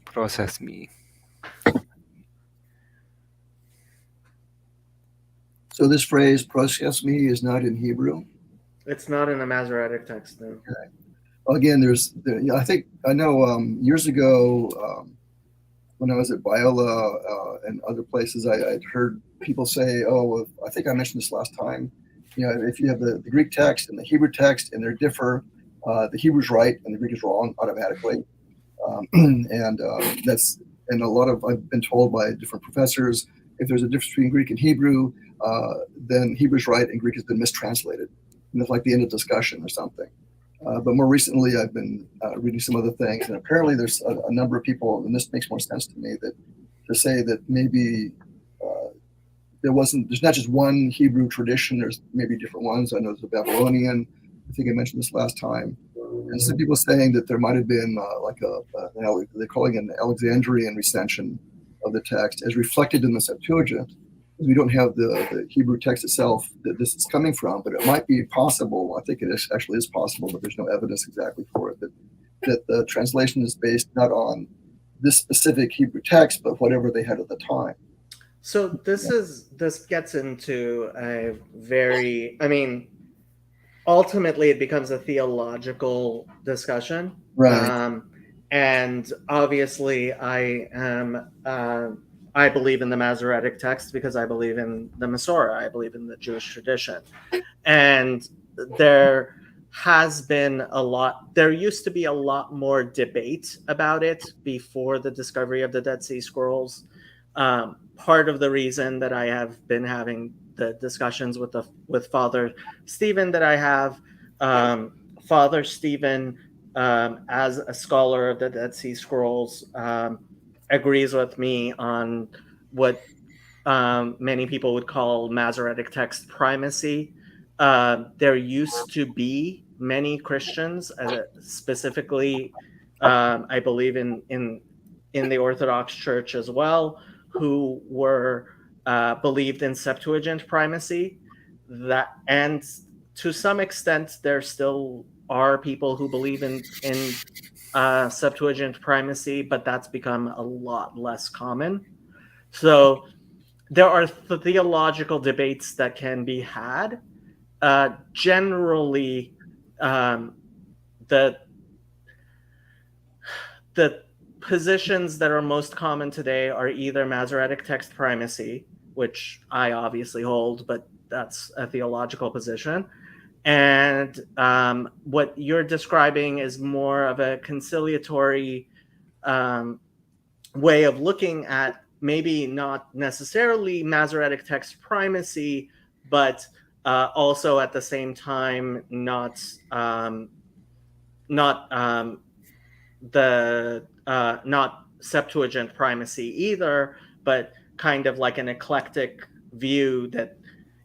Process me. So this phrase "πρόσχες me" is not in Hebrew. It's not in the Masoretic text, no. Okay. Again, I know years ago when I was at Biola and other places, I'd heard people say, "Oh, I think I mentioned this last time. If you have the Greek text and the Hebrew text and they differ, the Hebrew's right and the Greek is wrong automatically." And I've been told by different professors, if there's a difference between Greek and Hebrew, then Hebrew's right and Greek has been mistranslated. And it's like the end of discussion or something. But more recently, I've been reading some other things, and apparently there's a number of people, and this makes more sense to me, to say that maybe there's not just one Hebrew tradition, there's maybe different ones. I know there's a Babylonian, I think I mentioned this last time. And some people saying that there might have been they're calling it an Alexandrian recension of the text as reflected in the Septuagint. We don't have the Hebrew text itself that this is coming from, but it might be possible. I think it actually is possible, but there's no evidence exactly for it, that the translation is based not on this specific Hebrew text, but whatever they had at the time. So this gets into a very, ultimately it becomes a theological discussion. Right. And obviously I believe in the Masoretic text because I believe in the Masorah. I believe in the Jewish tradition. And there used to be a lot more debate about it before the discovery of the Dead Sea Scrolls. Part of the reason that I have been having the discussions with Father Stephen that I have, Father Stephen, as a scholar of the Dead Sea Scrolls, agrees with me on what many people would call Masoretic text primacy. There used to be many Christians, specifically, I believe in the Orthodox Church as well, who believed in Septuagint primacy. And to some extent, there still are people who believe in Septuagint primacy, but that's become a lot less common. So there are theological debates that can be had. Generally, the positions that are most common today are either Masoretic text primacy, which I obviously hold, but that's a theological position. And what you're describing is more of a conciliatory way of looking at maybe not necessarily Masoretic text primacy, but also at the same time not Septuagint primacy either, but kind of like an eclectic view that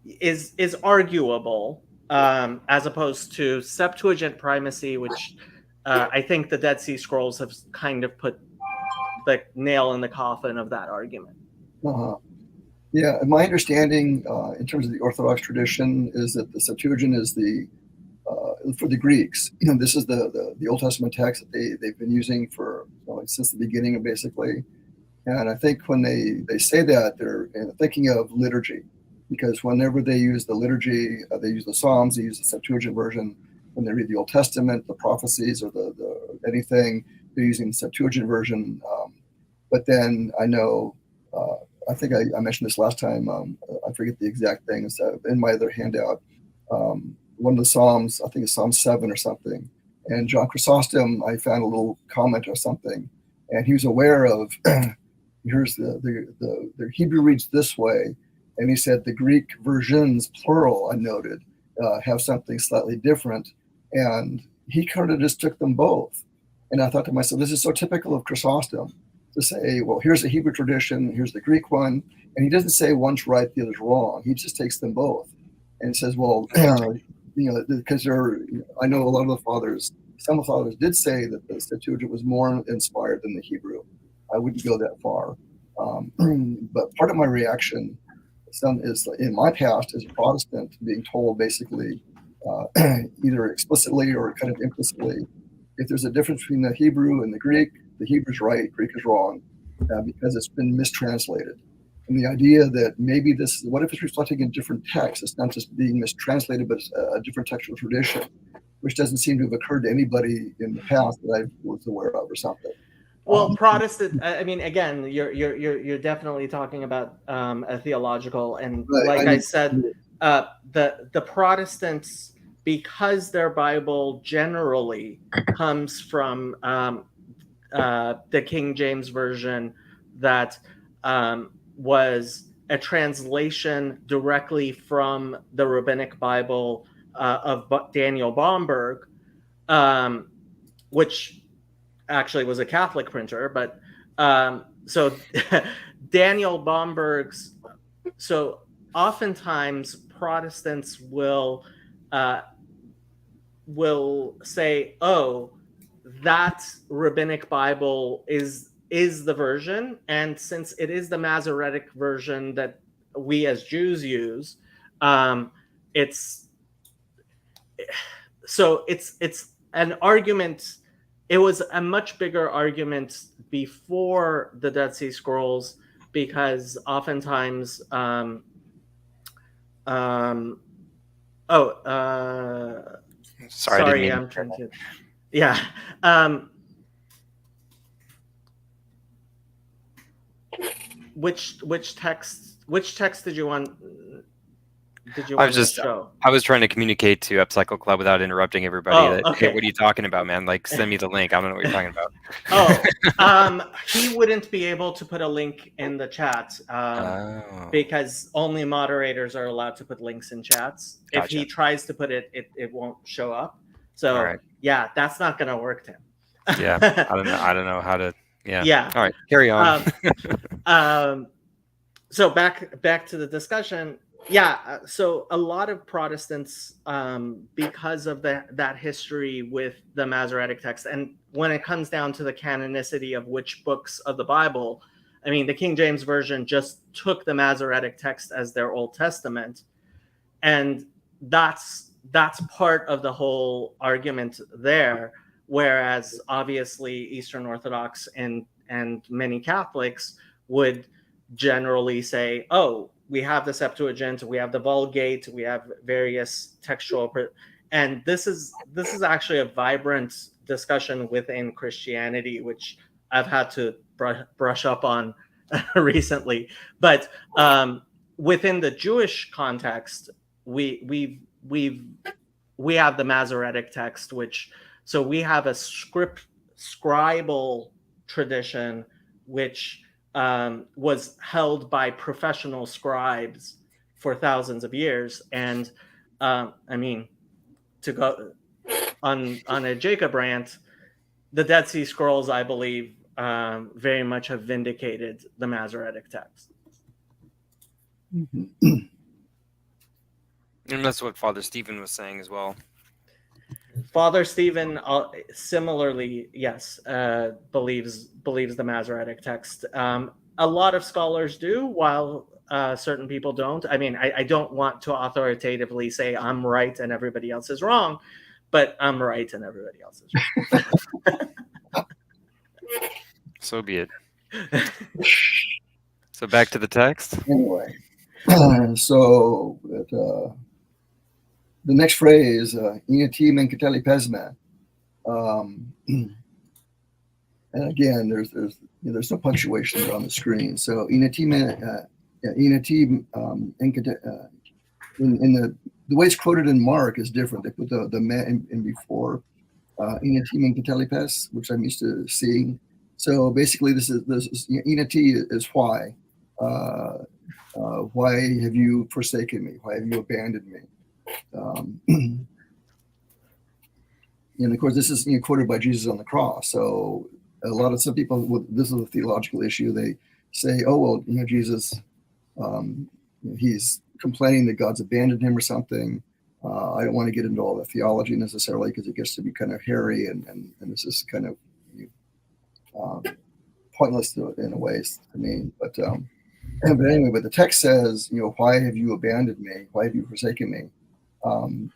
is arguable, as opposed to Septuagint primacy, which I think the Dead Sea Scrolls have kind of put the nail in the coffin of that argument. Yeah, my understanding in terms of the Orthodox tradition is that the Septuagint is for the Greeks. This is the Old Testament text that they've been using for since the beginning, basically. And I think when they say that, they're thinking of liturgy, because whenever they use the liturgy, they use the Psalms, they use the Septuagint version. When they read the Old Testament, the prophecies, or the anything, they're using the Septuagint version. But then I know I think I mentioned this last time. I forget the exact things. In my other handout, one of the Psalms, I think it's Psalm 7 or something, and John Chrysostom, I found a little comment or something, and he was aware of, here's the Hebrew reads this way, and he said the Greek versions, plural, I noted, have something slightly different, and he kind of just took them both. And I thought to myself, this is so typical of Chrysostom, to say, well, here's the Hebrew tradition, here's the Greek one, and he doesn't say one's right, the other's wrong. He just takes them both and says, well, because I know a lot of the fathers, some of the fathers did say that the Septuagint was more inspired than the Hebrew. I wouldn't go that far. But part of my reaction is in my past as a Protestant being told basically either explicitly or kind of implicitly, if there's a difference between the Hebrew and the Hebrew's right, Greek is wrong, because it's been mistranslated. And the idea that maybe what if it's reflecting in different texts? It's not just being mistranslated, but it's a different textual tradition, which doesn't seem to have occurred to anybody in the past that I was aware of or something. Well, Protestant. I mean, again, you're definitely talking about a theological, and like I said, the Protestants, because their Bible generally comes from the King James Version, that was a translation directly from the Rabbinic Bible of Daniel Bomberg, which actually was a Catholic printer, but so Daniel Bomberg's. So oftentimes Protestants will say, "Oh, that Rabbinic Bible is the version, and since it is the Masoretic version that we as Jews use, it's an argument." It was a much bigger argument before the Dead Sea Scrolls, because oftentimes, sorry, I'm trying to, yeah. Which text did you want? I was trying to communicate to Upcycle Club without interrupting everybody. Hey, what are you talking about, man? Like, send me the link. I don't know what you're talking about. He wouldn't be able to put a link in the chat because only moderators are allowed to put links in chats. Gotcha. If he tries to put it, it won't show up. So yeah, that's not going to work, Tim. Yeah, I don't know how to. Yeah. All right, carry on. So back to the discussion. Yeah, so a lot of Protestants, because of that history with the Masoretic text, and when it comes down to the canonicity of which books of the Bible, I mean, the King James Version just took the Masoretic text as their Old Testament, and that's part of the whole argument there. Whereas obviously Eastern Orthodox and many Catholics would generally say, "Oh, we have the Septuagint, we have the Vulgate, we have various textual," and this is actually a vibrant discussion within Christianity, which I've had to brush up on recently. But within the Jewish context, we have the Masoretic text, so we have a scribal tradition, which was held by professional scribes for thousands of years. And I mean, to go on a Jacob rant, the Dead Sea Scrolls, I believe, very much have vindicated the Masoretic text. And that's what Father Stephen was saying as well. Father Stephen similarly, yes, believes the Masoretic text. A lot of scholars do, while certain people don't. I mean, I don't want to authoritatively say I'm right and everybody else is wrong, but I'm right and everybody else is wrong. So be it. So back to the text. Anyway, so the next phrase, iatim ἐγκατέλιπές. And again, there's no punctuation on the screen. So in the way it's quoted in Mark is different. They put the me in before. Эνκατέλιπές, which I'm used to seeing. So basically, this is why. Why have you forsaken me? Why have you abandoned me? And of course, this is quoted by Jesus on the cross. So some people, this is a theological issue. They say, oh, well, Jesus, he's complaining that God's abandoned him or something. I don't want to get into all the theology necessarily because it gets to be kind of hairy and this is kind of pointless in a way to me. But anyway, but the text says, why have you abandoned me? Why have you forsaken me?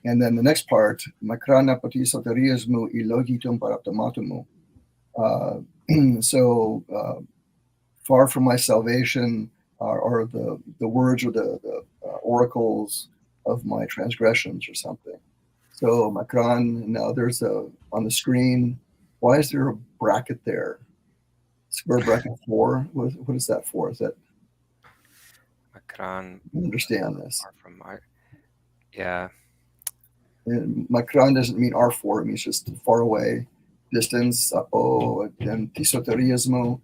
And then the next part, μακράν ἀποστῇς σωτηρίας μου οι λόγοι των παραπτωμάτων μου. So far from my salvation are the words or the oracles of my transgressions or something. So μακράν, now there's on the screen, why is there a bracket there? Square bracket 4? What is that for? Is that? Μακράν. I understand this. From my, yeah. And μακράν doesn't mean R4, it means just far away, distance. And σωτηρίας μου,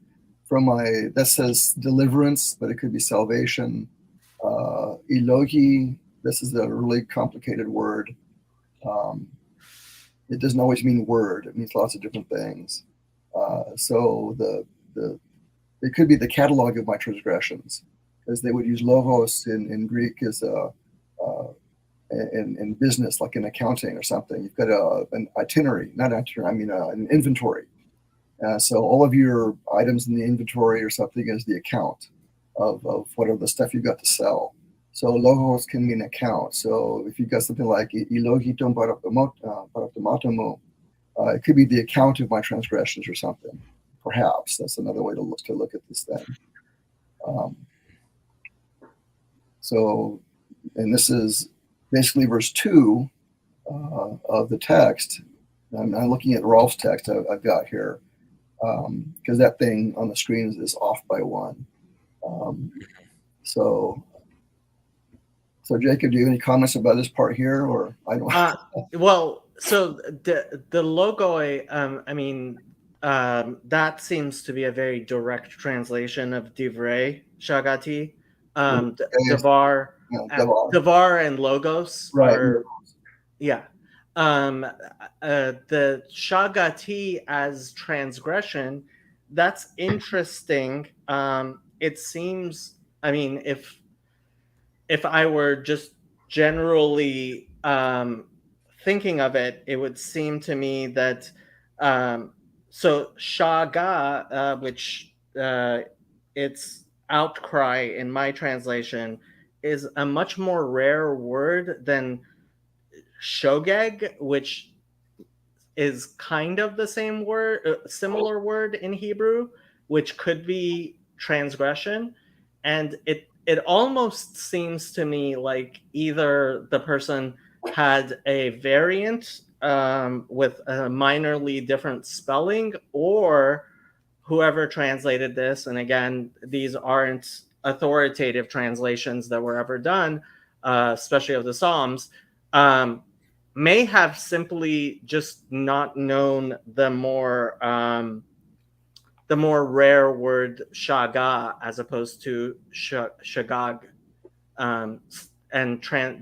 that says deliverance, but it could be salvation. Οι λόγοι, this is a really complicated word. It doesn't always mean word, it means lots of different things. So it could be the catalog of my transgressions, as they would use logos in Greek as in business, like in accounting or something. You've got an itinerary, not itinerary, I mean an inventory. So all of your items in the inventory or something is the account of what are the stuff you've got to sell. So logos can mean account. So if you've got something like οι λόγοι των παραπτωμάτων μου, it could be the account of my transgressions or something. Perhaps that's another way to look at this thing. So, and this is basically verse 2 of the text. I'm looking at Rolf's text I've got here, because that thing on the screen is off by 1. So Jacob, do you have any comments about this part here, or I don't? Well, so the logoi, I mean, that seems to be a very direct translation of divrei shagati. Davar and logos are, yeah. The shagati as transgression, that's interesting. It seems, I mean, if I were just generally thinking of it, it would seem to me that so shaga, which its outcry in my translation, is a much more rare word than shogeg, which is kind of the same word, similar word in Hebrew, which could be transgression. And it almost seems to me like either the person had a variant with a minorly different spelling, or whoever translated this, and again, these aren't authoritative translations that were ever done, especially of the Psalms, may have simply just not known the more rare word shaga as opposed to shagag, and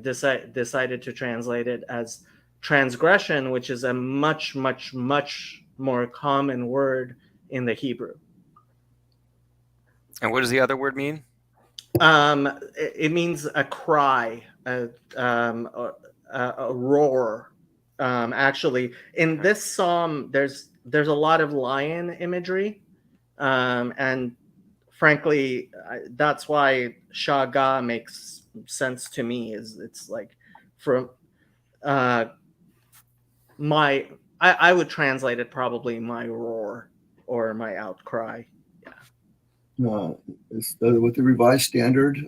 decided to translate it as transgression, which is a much, much, much more common word in the Hebrew. And what does the other word mean? It means a cry, a roar. Actually, in this psalm, there's a lot of lion imagery, and frankly, that's why shaga makes sense to me. It's like from I would translate it probably my roar or my outcry. With the Revised Standard,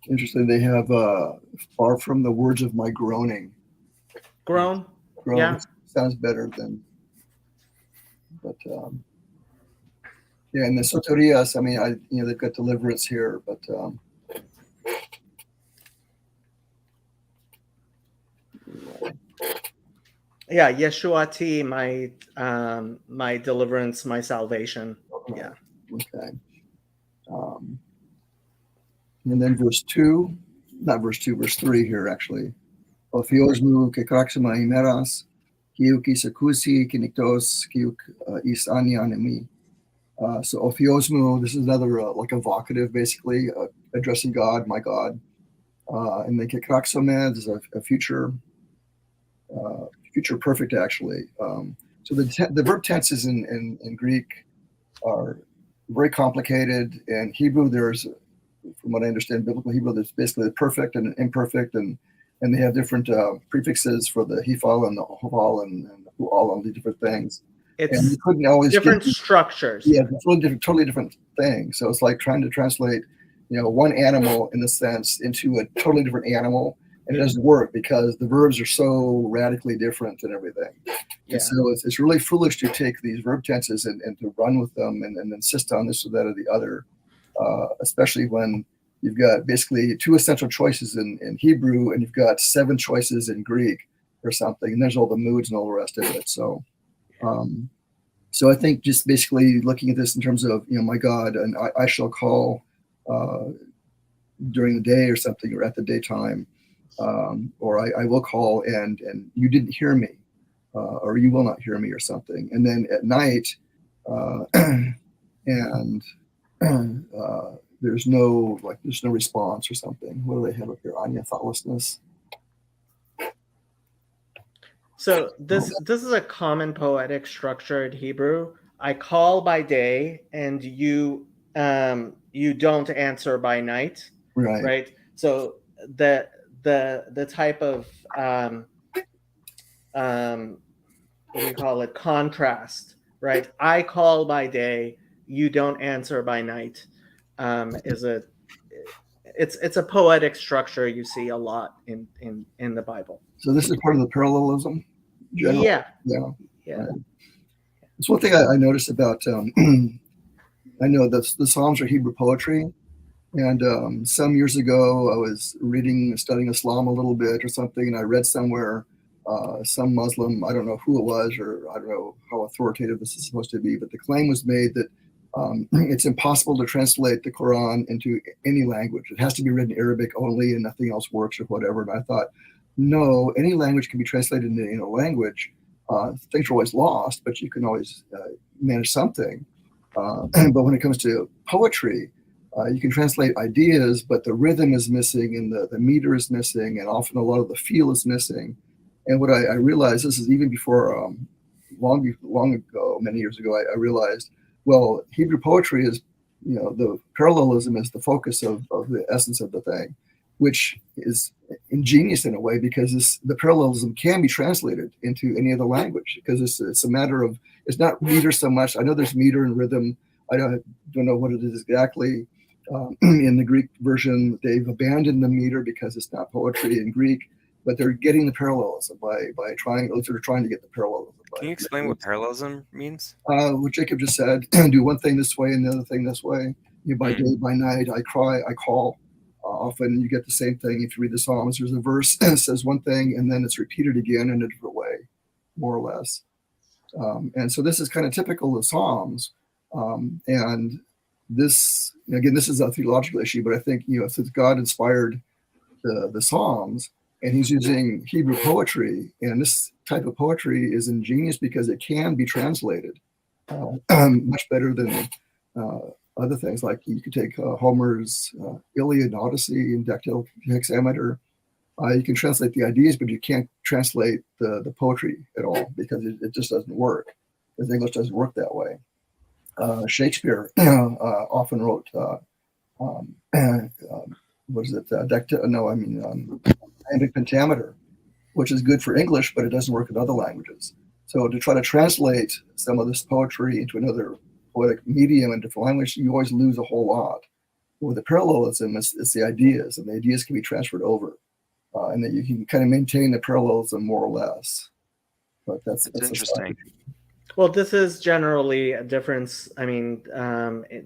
interesting, they have far from the words of my groaning. Groan? Yeah. Sounds better than But yeah, and the sotirias, I mean, they've got deliverance here, but yeah, Yeshuati, my deliverance, my salvation. Yeah. Okay. And then verse 2, not verse 2, verse 3 here actually. Ο θεός μου κεκράξομαι ἡμέρας, κεκράξομαι ἰσακούσῃ και νυκτός εις ἀνοιαν ἐμοί. So ο θεός μου, this is another like evocative, basically addressing God, my God. And then κεκράξομαι is a future perfect actually. So the verb tenses in Greek are very complicated. In Hebrew, there's, from what I understand, biblical Hebrew, there's basically the perfect and imperfect, and they have different prefixes for the hifal and the hoval and the hual and the different things. It's and you couldn't always different structures. Yeah, totally different things. So it's like trying to translate, one animal in a sense into a totally different animal, and it doesn't work because the verbs are so radically different and everything. Yeah. And so it's really foolish to take these verb tenses and to run with them and insist on this or that or the other, especially when you've got basically 2 essential choices in Hebrew and you've got 7 choices in Greek or something, and there's all the moods and all the rest of it. So so I think just basically looking at this in terms of, my God, and I shall call during the day or something, or at the daytime, or I will call and you didn't hear me, or you will not hear me or something. And then at night, and there's no response or something. What do they have up here? Anya, thoughtlessness. So this is a common poetic structure in Hebrew. I call by day, and you don't answer by night. Right. So the type of what do you call it? Contrast, right? I call by day, you don't answer by night. It's a poetic structure you see a lot in the Bible. So this is part of the parallelism. General. Yeah. Right. It's one thing I noticed about. I know the Psalms are Hebrew poetry, and some years ago I was studying Islam a little bit or something, and I read somewhere some Muslim, I don't know who it was, or I don't know how authoritative this is supposed to be, but the claim was made that it's impossible to translate the Quran into any language. It has to be written in Arabic only, and nothing else works or whatever. And I thought, no, any language can be translated into a language. Things are always lost, but you can always manage something. But when it comes to poetry, you can translate ideas, but the rhythm is missing, and the meter is missing, and often a lot of the feel is missing. And what I realized, this is even before, long ago, many years ago, I realized, well, Hebrew poetry is, the parallelism is the focus of the essence of the thing, which is ingenious in a way, because the parallelism can be translated into any other language, because it's a matter of, it's not meter so much. I know there's meter and rhythm. I don't know what it is exactly. In the Greek version, they've abandoned the meter because it's not poetry in Greek, but they're getting the parallelism by trying to get the parallelism. Can you explain what parallelism means? What Jacob just said, do one thing this way and the other thing this way. By day, by night, I cry, I call. Often you get the same thing if you read the Psalms. There's a verse that says one thing and then it's repeated again in a different way, more or less. And so this is kind of typical of Psalms. And this, again, this is a theological issue, but I think, since God inspired the Psalms, and he's using Hebrew poetry, and this type of poetry is ingenious because it can be translated much better than other things. Like you could take Homer's Iliad, Odyssey, and hexameter. You can translate the ideas, but you can't translate the poetry at all, because it just doesn't work, because English doesn't work that way. Shakespeare often wrote, what is it? Iambic pentameter, which is good for English, but it doesn't work in other languages. So to try to translate some of this poetry into another poetic medium and different language, you always lose a whole lot. With the parallelism, it's the ideas, and the ideas can be transferred over, and that you can kind of maintain the parallelism more or less. But that's interesting. Well, this is generally a difference. I mean,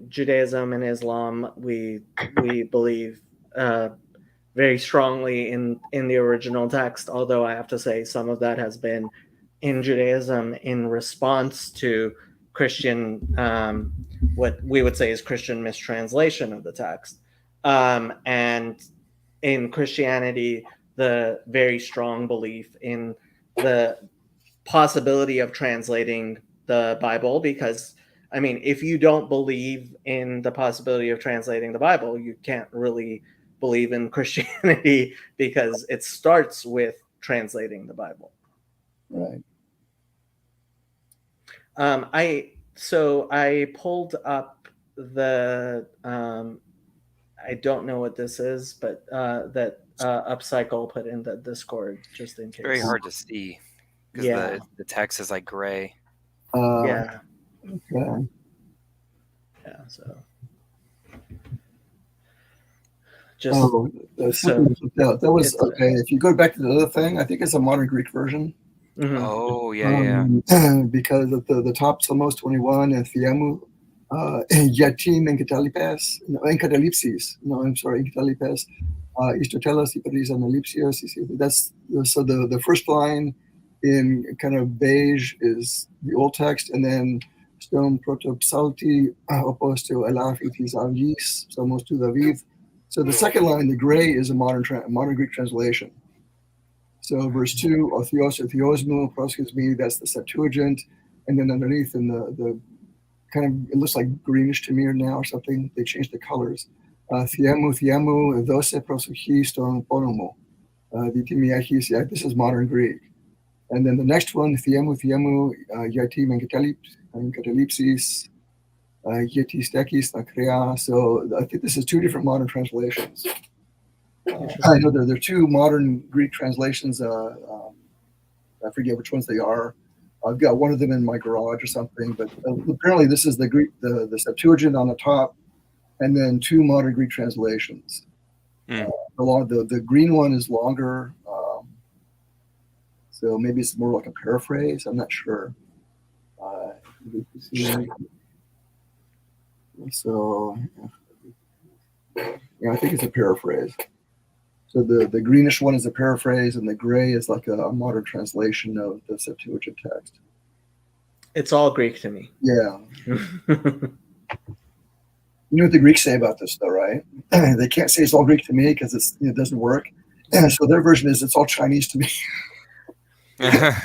Judaism and Islam, we believe very strongly in the original text, although I have to say some of that has been in Judaism in response to Christian, what we would say is Christian mistranslation of the text. And in Christianity, the very strong belief in the possibility of translating the Bible, because I mean, if you don't believe in the possibility of translating the Bible, you can't really believe in Christianity, because it starts with translating the Bible. Right. I pulled up the I don't know what this is, but that Upcycle put in the Discord just in case. Very hard to see because Yeah. the text is like gray. Yeah. Okay. Yeah. So just Oh, that was it's okay. If you go back to the other thing, I think it's a modern Greek version. mhm. Oh Because of the top Psalmos 21 and Theemu, Yatim Эγκατέλιπές. No, I'm sorry, Эγκατέλιπές. Istotelos hypothesis analypsios. That's so the first line in kind of beige is the old text, and then στον πρωτοψάλτη όπως το ελάφι της αυγής, Psalmos 2 David. So the second line, the gray, is a modern Greek translation. So verse 2, ο θεός, ο θεός μου, πρόσχες μη, that's the Septuagint. And then underneath in the kind of, it looks like greenish to me now or something. They changed the colors. Θεέ μου, δώσε προσοχή στον πόνο μου. This is modern Greek. And then the next one, Θεέ μου, γιατί με εγκατέλειψες, γιατί στέκεις μακριά. So I think this is two different modern translations. I know there are two modern Greek translations. I forget which ones they are. I've got one of them in my garage or something, but apparently this is the Greek, the Septuagint on the top, and then two modern Greek translations. The green one is longer, so maybe it's more like a paraphrase. I'm not sure. So, yeah, I think it's a paraphrase. So the greenish one is a paraphrase, and the gray is like a modern translation of the Septuagint text. It's all Greek to me. Yeah. You know what the Greeks say about this, though, right? They can't say it's all Greek to me because it doesn't work. So their version is it's all Chinese to me. That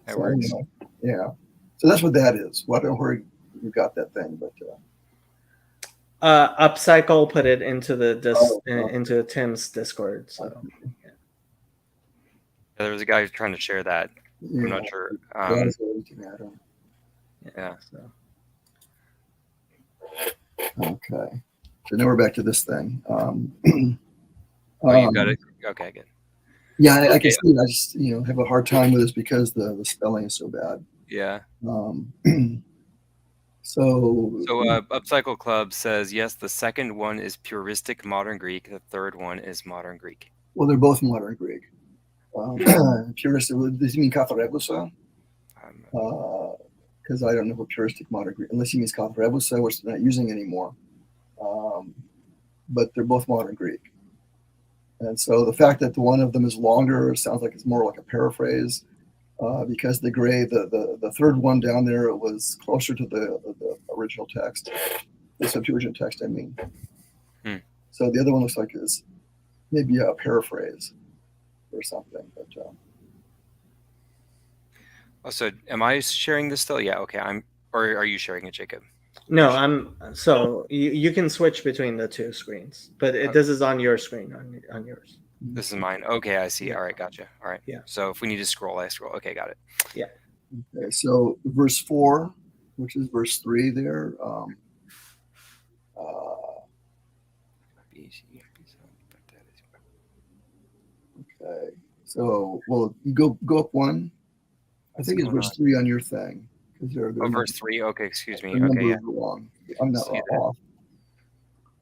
So, works. yeah. So that's what that is. Well, I don't know where you got that thing, but Upcycle put it into into Tim's Discord. So There was a guy who's trying to share that. yeah. I'm not sure. That's what I'm looking at. Yeah. So. Okay. So now we're back to this thing. Oh, you got it. Okay, good. Yeah, I Okay. can see it. I just have a hard time with this because the spelling is so bad. Yeah. So Upcycle Club says yes. The second one is puristic modern Greek. The third one is modern Greek. well, they're both modern Greek. Puristic. Does he mean katharebusa? Because I don't know what puristic modern Greek, unless he means katharebusa, which they're not using anymore. But they're both modern Greek. And so the fact that one of them is longer sounds like it's more like a paraphrase, because the gray, the third one down there, was closer to the original text, the Septuagint text, I mean. So the other one looks like it's maybe a paraphrase or something. But So am I sharing this still? Yeah. Okay. Or are you sharing it, Jacob? No, so you can switch between the two screens, but this is on your screen, on yours. This is mine. Okay, I see. Yeah. All right, gotcha. All right. Yeah. So if we need to scroll, I scroll. Okay, got it. okay, so verse 4, which is verse 3 there. Okay, so well, you go up one. I think it's verse 3 on your thing. They're verse 3. Okay, excuse me. the Okay, yeah. numbers are wrong. I'm not See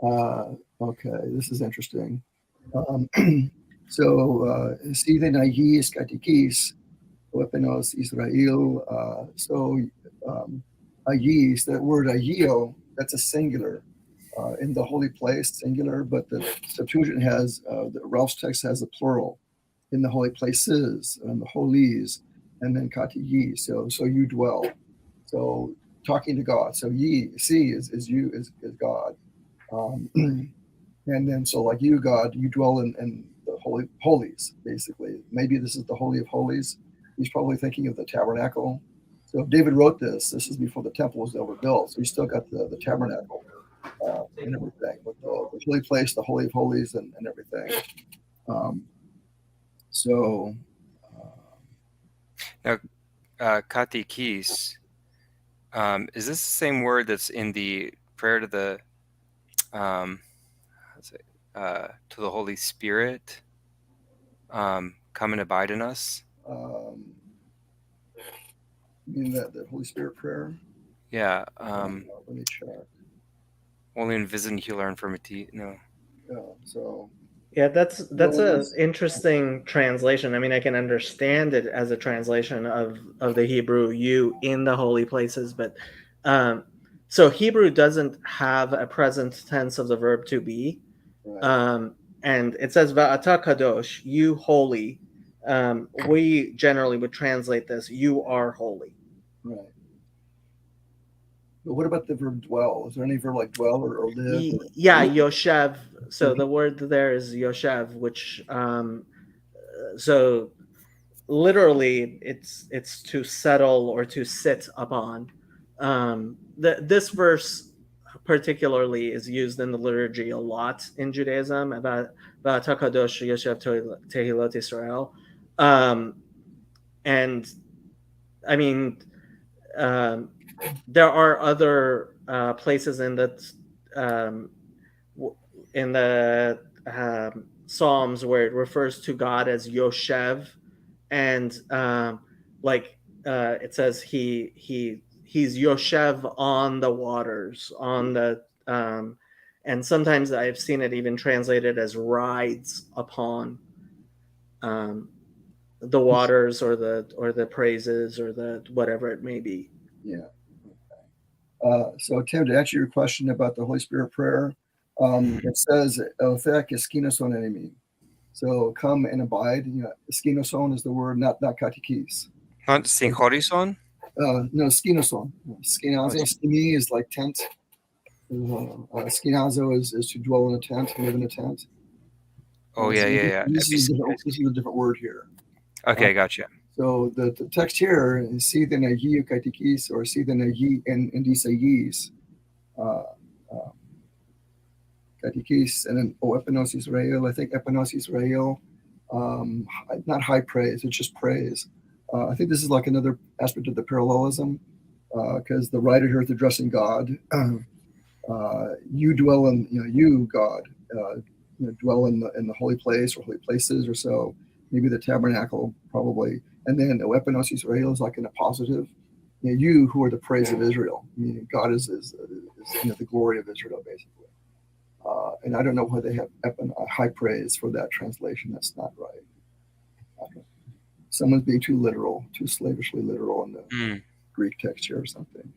off. Okay, this is interesting. So, see the ἀγίοις κατοικεῖς, ἐπαινος Israel. Ἀγίοις, that word ἀγίο, that's a singular in the holy place, singular, but the Septuagint has, the Ralph's text has a plural in the holy places and the holies, and then κατοικεῖς, so you dwell. So talking to God. So see is you, is God. And then so like you, God, you dwell in the holies, basically. Maybe this is the Holy of Holies. He's probably thinking of the tabernacle. So if David wrote this is before the temple was ever built. So he's still got the tabernacle and everything, with the holy place, the Holy of Holies, and everything. Now, κατοικεῖς, is this the same word that's in the prayer to the Holy Spirit? Come and abide in us. You mean that the Holy Spirit prayer? Yeah. Let me check. Only in visit heal our infirmity. No. Yeah. So. Yeah, that's an interesting translation. I mean, I can understand it as a translation of the Hebrew "you" in the holy places, but so Hebrew doesn't have a present tense of the verb to be, Right. and it says "Va'ata kadosh," you holy. We generally would translate this "you are holy." Right. But what about the verb dwell? Is there any verb like dwell or live? Yeah, yoshev. So the word there is yoshev, which so literally it's to settle or to sit upon. This verse particularly is used in the liturgy a lot in Judaism about Takadosh Yoshev Tehilot Israel, and I mean. There are other places in the Psalms where it refers to God as Yoshev, and it says he's Yoshev on the waters, on the and sometimes I've seen it even translated as rides upon the waters or the praises or the whatever it may be. Yeah. So Tim, to answer your question about the Holy Spirit prayer, it says skinos ἐμοί. So come and abide. You know, skinoson is the word, not κατοικεῖς. Not synchorison? No, skinoson. Skinazo, skini is like tent. Skinazo is to dwell in a tent, live in a tent. Oh, yeah. This is a different word here. Okay, gotcha. So the text here is see the ἁγίου κατοικεῖς, or see the ἁγί and these ἁγίοις. Κατοικεῖς, and then ἐπαινος Israel. I think ἐπαινος Israel, not high praise, it's just praise. I think this is like another aspect of the parallelism, because the writer here is addressing God. You dwell in, you God, dwell in the holy place or holy places or so. Maybe the tabernacle, probably. And then ἐπαινος Israel is like in a positive. You who are the praise of Israel, meaning God is the glory of Israel, basically. And I don't know why they have high praise for that translation. That's not right. Someone's being too literal, too slavishly literal in the Greek text here or something.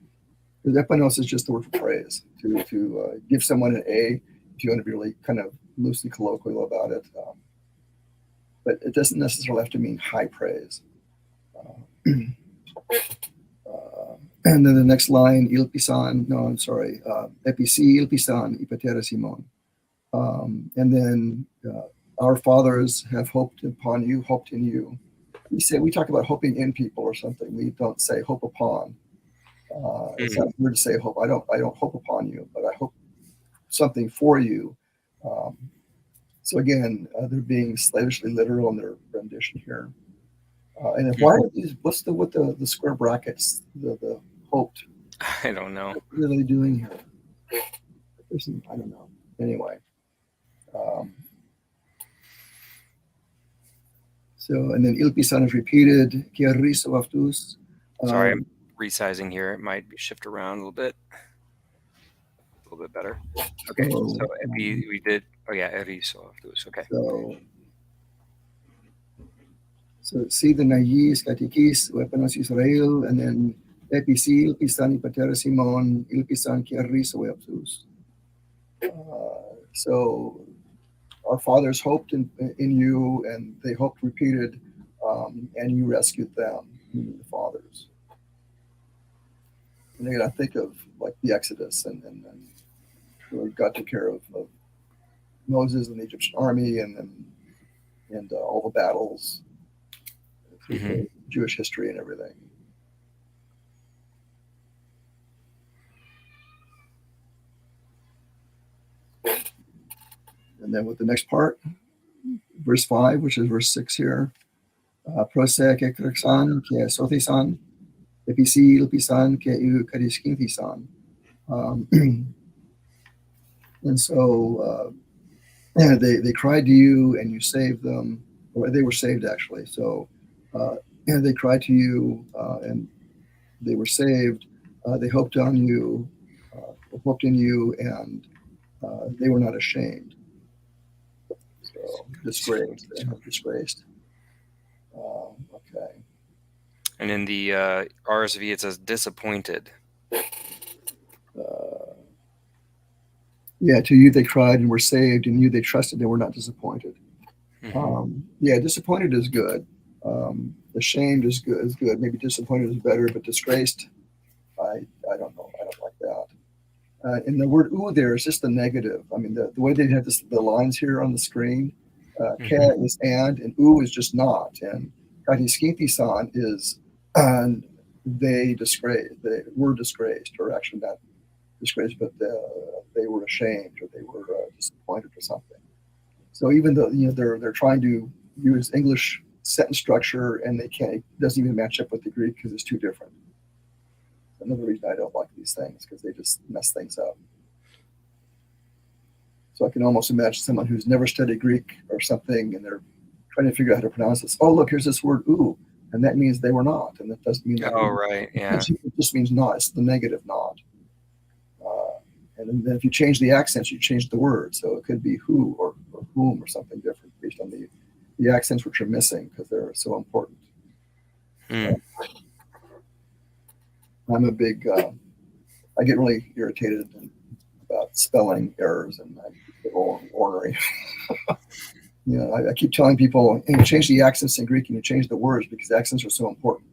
Because ἐπαινος is just the word for praise, to give someone an A, if you want to be really kind of loosely colloquial about it. But it doesn't necessarily have to mean high praise. And then the next line, Яλπισαν, ἐπισί Яλπισαν οι πατέρες ἡμῶν. And then our fathers have hoped upon you, hoped in you. We talk about hoping in people or something. We don't say hope upon. It's not weird to say hope. I don't hope upon you, but I hope something for you. So again, they're being slavishly literal in their rendition here. And why are these? What's with the square brackets? The hoped. I don't know. What are they doing here? I don't know. Anyway. So and then Яλπισαν is repeated. ἐρρύσω αὐτούς. Sorry, I'm resizing here. It might shift around a little bit. A little bit better. Okay, so we did. Oh yeah, ἐρρύσω αὐτούς. Okay. So see the ἀγίοις, κατοικεῖς, ἐπαινος Israel, and then ἐπισί, ялπισαν οι πατέρες ἡμῶν, ЯЛπισαν και ἐρρύσω αὐτούς. So our fathers hoped in you, and they hoped repeated, and you rescued them, meaning the fathers. And then I think of like the Exodus, and really God took care of Moses and the Egyptian army, and all the battles, Jewish history and everything. And then with the next part, verse 5, which is verse 6 here, πρός κεκράξαμε και σώθησαν, ἐπισί ялπισαν και κατοικεῖσαν. And so they cried to you, and you saved them, or they were saved actually. So and they cried to you, and they were saved. They hoped on you, hoped in you, and they were not ashamed. So disgraced. Okay. And in the RSV, it says disappointed. Yeah, to you they cried and were saved, and you they trusted and were not disappointed. Yeah, disappointed is good. Ashamed is good. Maybe disappointed is better, but disgraced, I don't know. I don't like that. And the word "u" there is just the negative. I mean, the way they have the lines here on the screen, "ke" is and "u" is just not. And "κατοικεῖσαν" is they were disgraced, or actually not disgraced, but they were ashamed, or they were disappointed or something. So even though they're trying to use English sentence structure, and they can't, it doesn't even match up with the Greek because it's too different. Another reason I don't like these things, because they just mess things up. So I can almost imagine someone who's never studied Greek or something, and they're trying to figure out how to pronounce this. Oh, look, here's this word "u," and that means they were not, and that doesn't mean that. Oh, right, yeah. It just means not. It's the negative not. And then if you change the accents, you change the word. So it could be "who" or "whom" or something different based on the accents, which are missing because they're so important. I'm a big, I get really irritated about spelling errors, and I get ornery. I keep telling people, you change the accents in Greek and you change the words, because the accents are so important.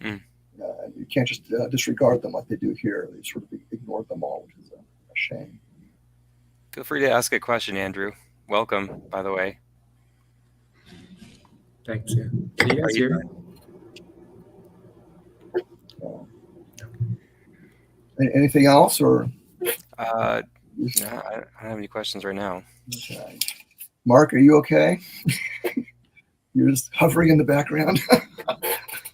You can't just disregard them like they do here. They sort of ignore them all, which is a shame. Feel free to ask a question, Andrew. Welcome, by the way. Thanks. Yeah. Can you guys hear me? Anything else, or? No, I don't have any questions right now. Okay. Mark, are you okay? You're just hovering in the background. I'm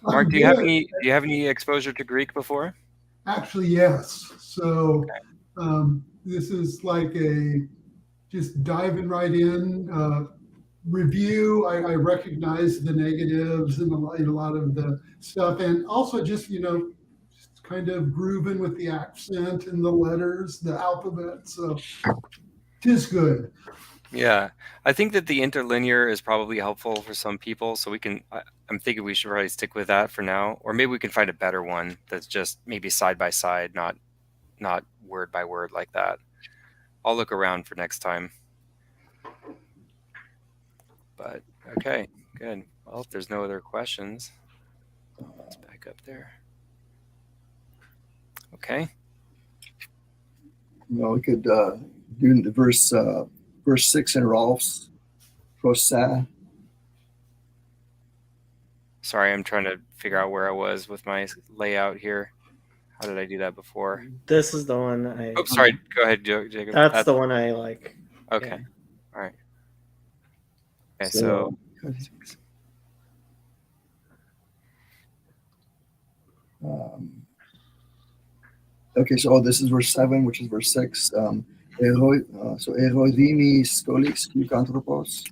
Mark, do you have good. any exposure to Greek before? Actually, yes. So this is like just diving right in. Review. I recognize the negatives and a lot of the stuff, and also just just kind of grooving with the accent and the letters, the alphabet. So tis good. Yeah, I think that the interlinear is probably helpful for some people, so I'm thinking we should probably stick with that for now, or maybe we can find a better one that's just maybe side by side, not word by word like that. I'll look around for next time. But okay, good. Well, if there's no other questions, let's back up there. Okay. We could do the verse 6 in Rolf's prose. Sorry, I'm trying to figure out where I was with my layout here. How did I do that before? This is the one I. Oh, sorry. Go ahead, Jacob. That's the one I like. Okay. Yeah. All right. Okay, so okay, so this is verse 7, which is verse 6. So eroidimi skolix anthropos.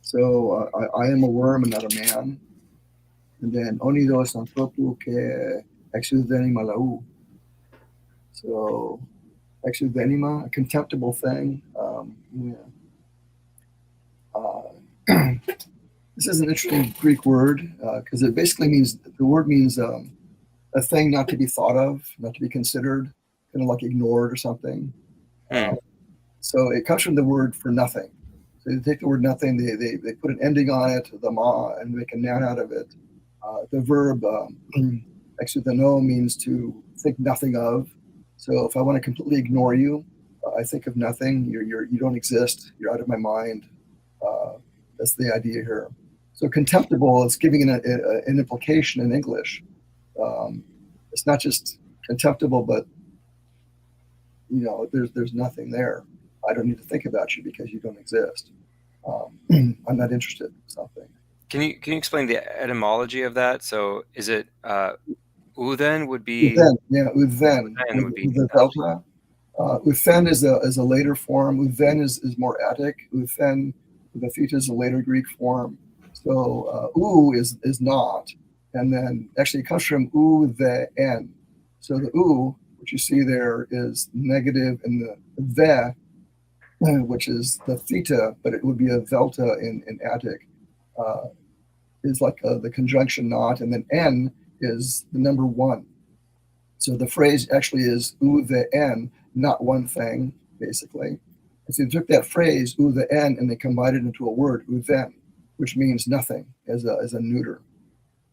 So I am a worm and not a man. And then onidos anthropu ke exudenima lau. So exudenima, a contemptible thing. This is an interesting Greek word because it basically means, the word means a thing not to be thought of, not to be considered, kind of like ignored or something. So it comes from the word for nothing. So they take the word nothing, they put an ending on it, the ma, and make a noun out of it. The verb exuthano means to think nothing of. So if I want to completely ignore you, I think of nothing. You don't exist. You're out of my mind. That's the idea here. So contemptible is giving an implication in English. It's not just contemptible, but there's nothing there. I don't need to think about you because you don't exist. I'm not interested in something. Can you explain the etymology of that? So is it Uthen would be Uthen, yeah, Uthen would be the delta. Uthen is a later form. Uthen is more Attic. Uthen with the theta is a later Greek form. So u is not, and then actually it comes from u the n. So the u, which you see there, is negative, and the which is the theta, but it would be a delta in Attic, is like the conjunction not, and then n is the number 1. So the phrase actually is u the n, not one thing, basically. And so they took that phrase u the n and they combined it into a word, uthen, which means nothing as a neuter.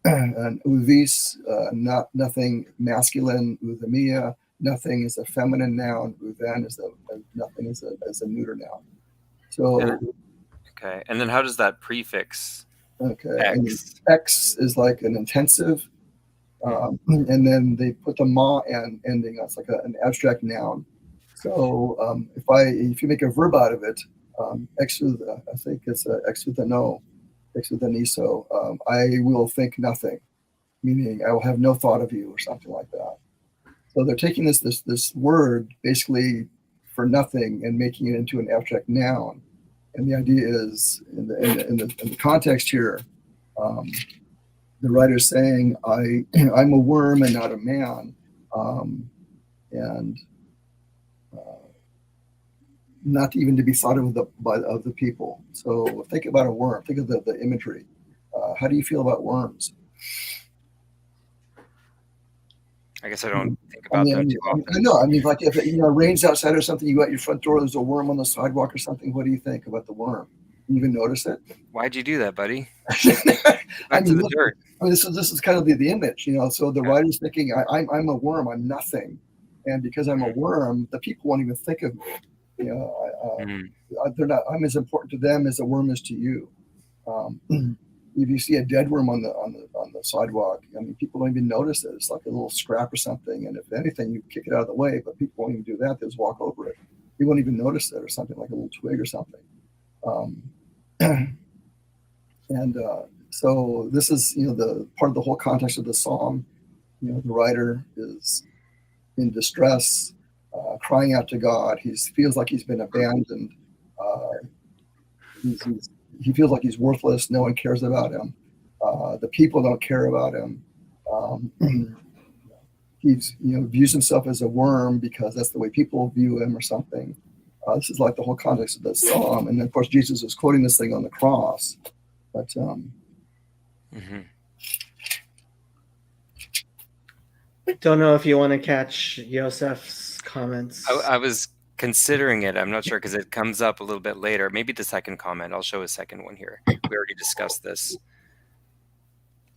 And uvis, not nothing, masculine. Uthemia, nothing is a feminine noun. Uthen is nothing as a neuter noun. So okay, and then how does that prefix X? X is like an intensive, and then they put the ma and ending. That's like an abstract noun. So if you make a verb out of it, I think it's exuthano. So I will think nothing, meaning I will have no thought of you or something like that. So they're taking this word basically for nothing and making it into an abstract noun. And the idea is in the context here, the writer's saying I'm a worm and not a man, and not even to be thought of of the people. So think about a worm. Think of the imagery. How do you feel about worms? I guess I don't think about them too often. No, I mean, like if it rains outside or something, you go out your front door, there's a worm on the sidewalk or something. What do you think about the worm? You even notice it? Why'd you do that, buddy? Back to the dirt. I mean, this is kind of the image, So the writer's thinking, I'm a worm, I'm nothing, and because I'm a worm, the people won't even think of me. They're not. I'm as important to them as a worm is to you. If you see a dead worm on the sidewalk, I mean, people don't even notice it. It's like a little scrap or something, and if anything, you kick it out of the way. But people won't even do that. They just walk over it. You won't even notice it, or something like a little twig or something. So this is the part of the whole context of the psalm. The writer is in distress, crying out to God. He feels like he's been abandoned. He feels like he's worthless. No one cares about him. The people don't care about him. He views himself as a worm because that's the way people view him or something. This is like the whole context of the psalm. And then, of course, Jesus is quoting this thing on the cross. But don't know if you want to catch Yosef's comments. I was considering it. I'm not sure because it comes up a little bit later. Maybe the second comment. I'll show a second one here. We already discussed this.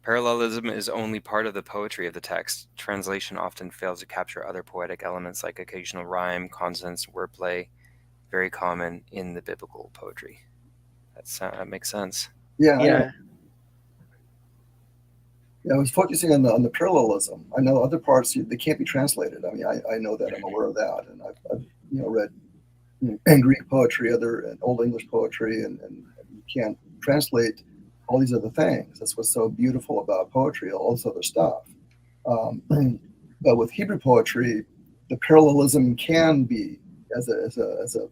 Parallelism is only part of the poetry of the text. Translation often fails to capture other poetic elements like occasional rhyme, consonants, wordplay, very common in the biblical poetry. That makes sense. Yeah. I was focusing on the parallelism. I know other parts they can't be translated. I mean, I know that. I'm aware of that, and I've read Greek poetry, and Old English poetry, and you can't translate all these other things. That's what's so beautiful about poetry, all this other stuff. But with Hebrew poetry, the parallelism can be as a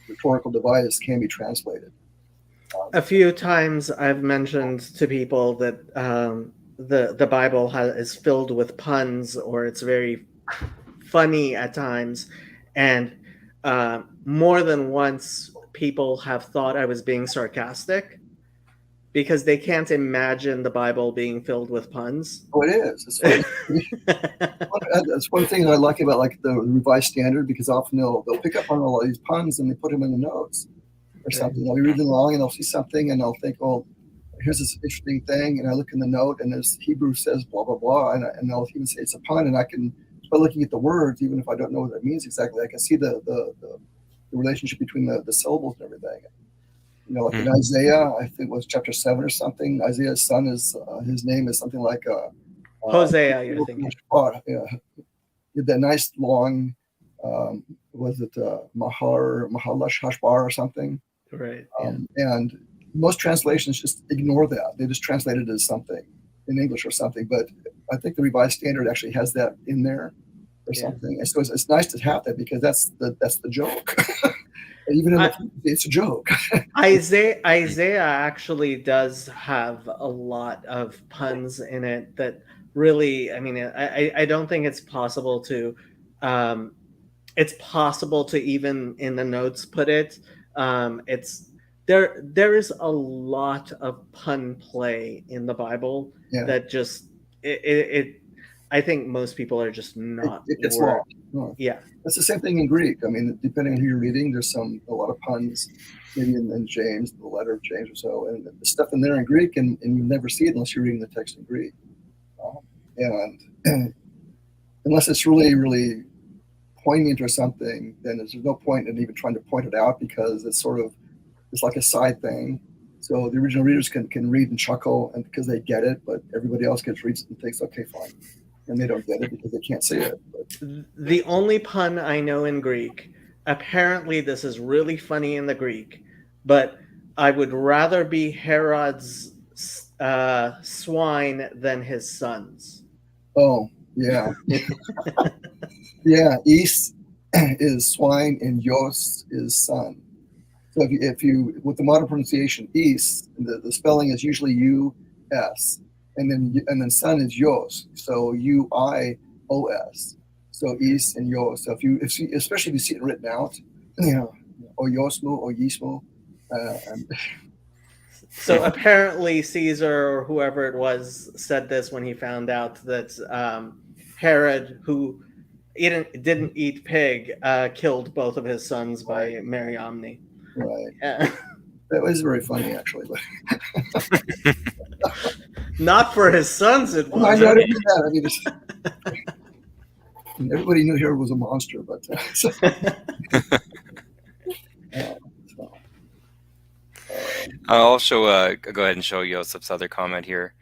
rhetorical device can be translated. A few times I've mentioned to people that the Bible is filled with puns, or it's very funny at times, and more than once people have thought I was being sarcastic. because they can't imagine the Bible being filled with puns. Oh, it is. That's one thing that I like about like the Revised Standard, because often they'll pick up on all of these puns and they put them in the notes or something. I'll be reading along and I'll see something and I'll think, oh, here's this interesting thing, and I look in the note and there's Hebrew says blah blah blah, and they'll even say it's a pun, and I can, by looking at the words, even if I don't know what that means exactly, I can see the relationship between the syllables and everything. You know, like in Isaiah, I think it was chapter 7 or something. Isaiah's son is his name is something like Hosea. You're thinking. Yeah, that nice long, was it Mahalash Hashbar or something? Right. And most translations just ignore that. They just translate it as something in English or something. But I think the Revised Standard actually has that in there or something. And so it's nice to have that, because that's the joke. Even in it's a joke. Isaiah actually does have a lot of puns in it that really, I mean, I don't think it's possible to even in the notes put it. There is a lot of pun play in the Bible that just I think most people are just not. It gets lost. Oh. Yeah, that's the same thing in Greek. I mean, depending on who you're reading, there's a lot of puns, maybe in James, the letter of James or so, and the stuff in there in Greek, and you never see it unless you're reading the text in Greek. And unless it's really, really poignant or something, then there's no point in even trying to point it out, because it's like a side thing. So the original readers can read and chuckle, and because they get it, but everybody else reads it and thinks, okay, fine. And they don't get it because they can't see it. But the only pun I know in Greek, apparently this is really funny in the Greek, but I would rather be Herod's swine than his sons. Oh, yeah. Yeah, ის is swine and Ios is son. So if you with the modern pronunciation, ის, the spelling is usually U-S. And then son is Ios, so U-I-O-S. So is and Ios. So especially if you see it written out, you know, o Iosmu or Yismu. So apparently Caesar or whoever it was said this when he found out that Herod, who didn't eat pig, killed both of his sons by Mariamne. Right. That was very funny, actually. But not for his sons, it was. I noticed that. I mean, everybody knew Herod was a monster, but I'll also go ahead and show Joseph's other comment here.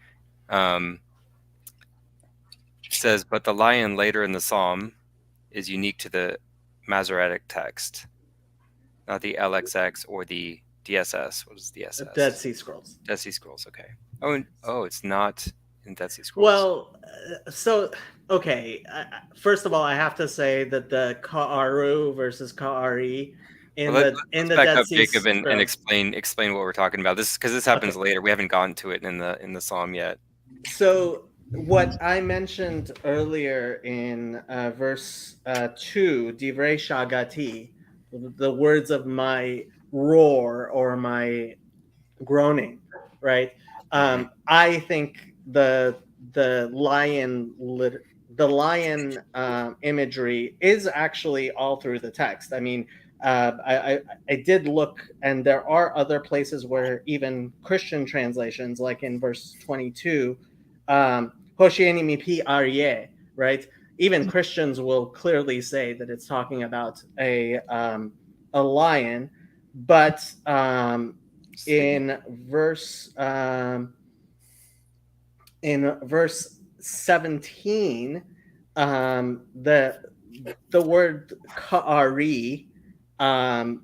It says, but the lion later in the psalm is unique to the Masoretic text, not the LXX or the DSS. What is DSS? Dead Sea Scrolls. Dead Sea Scrolls, okay. Oh, it's not in Dead Sea Scrolls. Well, so, okay. First of all, I have to say that the Ka'aru versus Ka'ari in the Dead Sea Jacob and explain what we're talking about. This because this happens later. We haven't gotten to it in the psalm yet. So what I mentioned earlier in verse 2, Divrei Shagati, the words of my roar or my groaning, right? I think the lion imagery is actually all through the text. I mean, I did look, and there are other places where even Christian translations, like in verse 22, Hoshieni mipi aryeh, right? Even Christians will clearly say that it's talking about a lion, but in verse 17, the word ka'ari has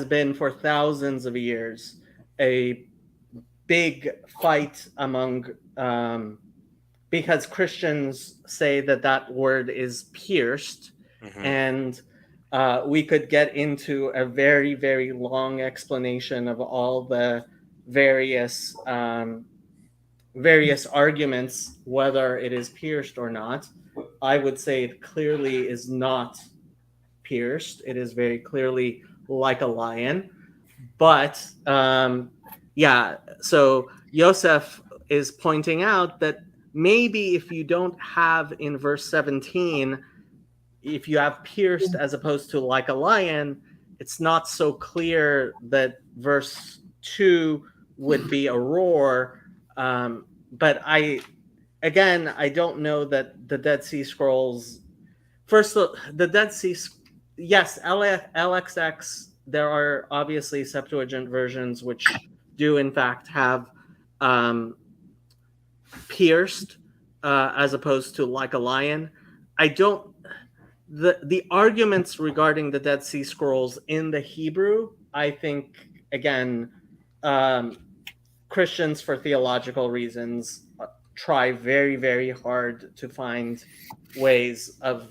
been for thousands of years a big fight among because Christians say that word is pierced, and we could get into a very, very long explanation of all the various arguments whether it is pierced or not. I would say it clearly is not pierced. It is very clearly like a lion, But yeah, so Yosef is pointing out that maybe if you don't have in verse 17, if you have pierced as opposed to like a lion, it's not so clear that verse 2 would be a roar. But I don't know that the Dead Sea Scrolls, first, the Dead Sea, yes, LXX, there are obviously Septuagint versions which do in fact have pierced as opposed to like a lion. The arguments regarding the Dead Sea Scrolls in the Hebrew, I think, again, Christians for theological reasons try very, very hard to find ways of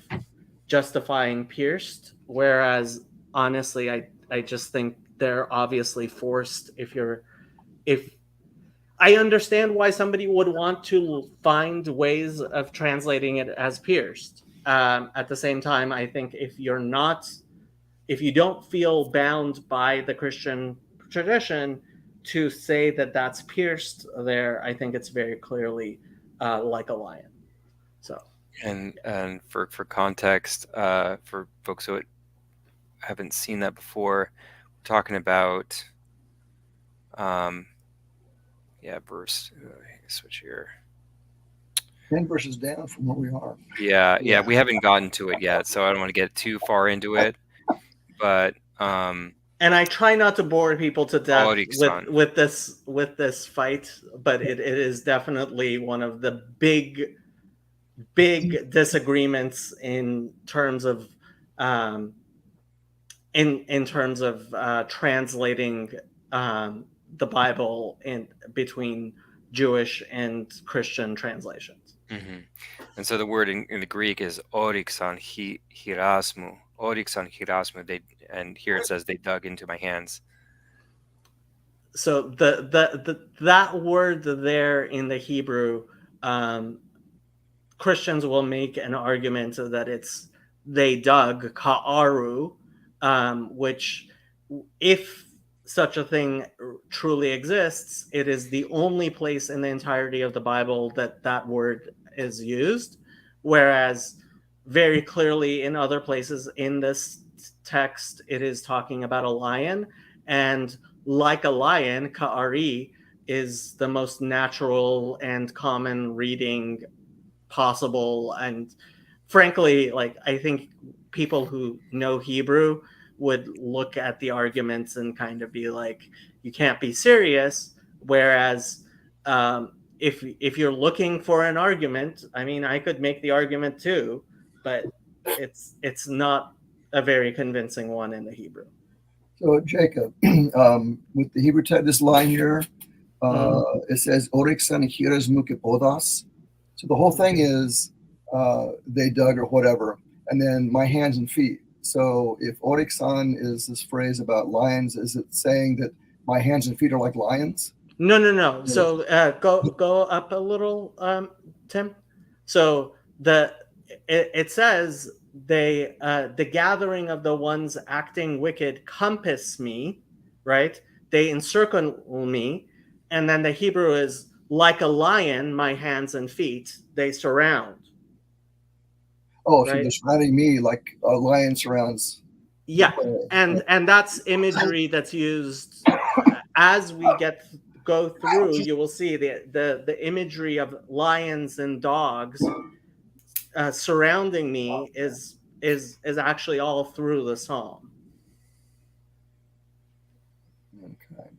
justifying pierced, whereas honestly, I just think they're obviously forced. If I understand why somebody would want to find ways of translating it as pierced. At the same time, I think if you don't feel bound by the Christian tradition to say that that's pierced there, I think it's very clearly like a lion. So. And for context, for folks who haven't seen that before, we're talking about, verse. Switch here. 10 verses down from where we are. Yeah, we haven't gotten to it yet, so I don't want to get too far into it. But and I try not to bore people to death with this fight, but it is definitely one of the big disagreements in terms of translating the Bible in between Jewish and Christian translations. Mm-hmm. And so the word in the Greek is օրύξαν χειράς μου. And here it says they dug into my hands. So that word there in the Hebrew, Christians will make an argument that they dug ka'aru, which, if such a thing truly exists, it is the only place in the entirety of the Bible that word is used, whereas very clearly in other places in this text it is talking about a lion, and like a lion, ka'ari, is the most natural and common reading possible. And frankly, like, I think people who know Hebrew would look at the arguments and kind of be like, you can't be serious. Whereas if you're looking for an argument, I mean, I could make the argument too, but it's not a very convincing one in the Hebrew. So Jacob, with the Hebrew text, this line here, it says ώρυξαν χεῖράς μου και πόδας. So the whole thing is they dug or whatever, and then my hands and feet. So if ώρυξαν is this phrase about lions, is it saying that my hands and feet are like lions? No. So go up a little, Tim. So it says the gathering of the ones acting wicked compass me, right? They encircle me, and then the Hebrew is like a lion, my hands and feet, they surround. Oh, so right? they're surrounding me like a lion surrounds. Yeah, and that's imagery that's used as we go through. You will see the imagery of lions and dogs surrounding me is actually all through the psalm. Okay.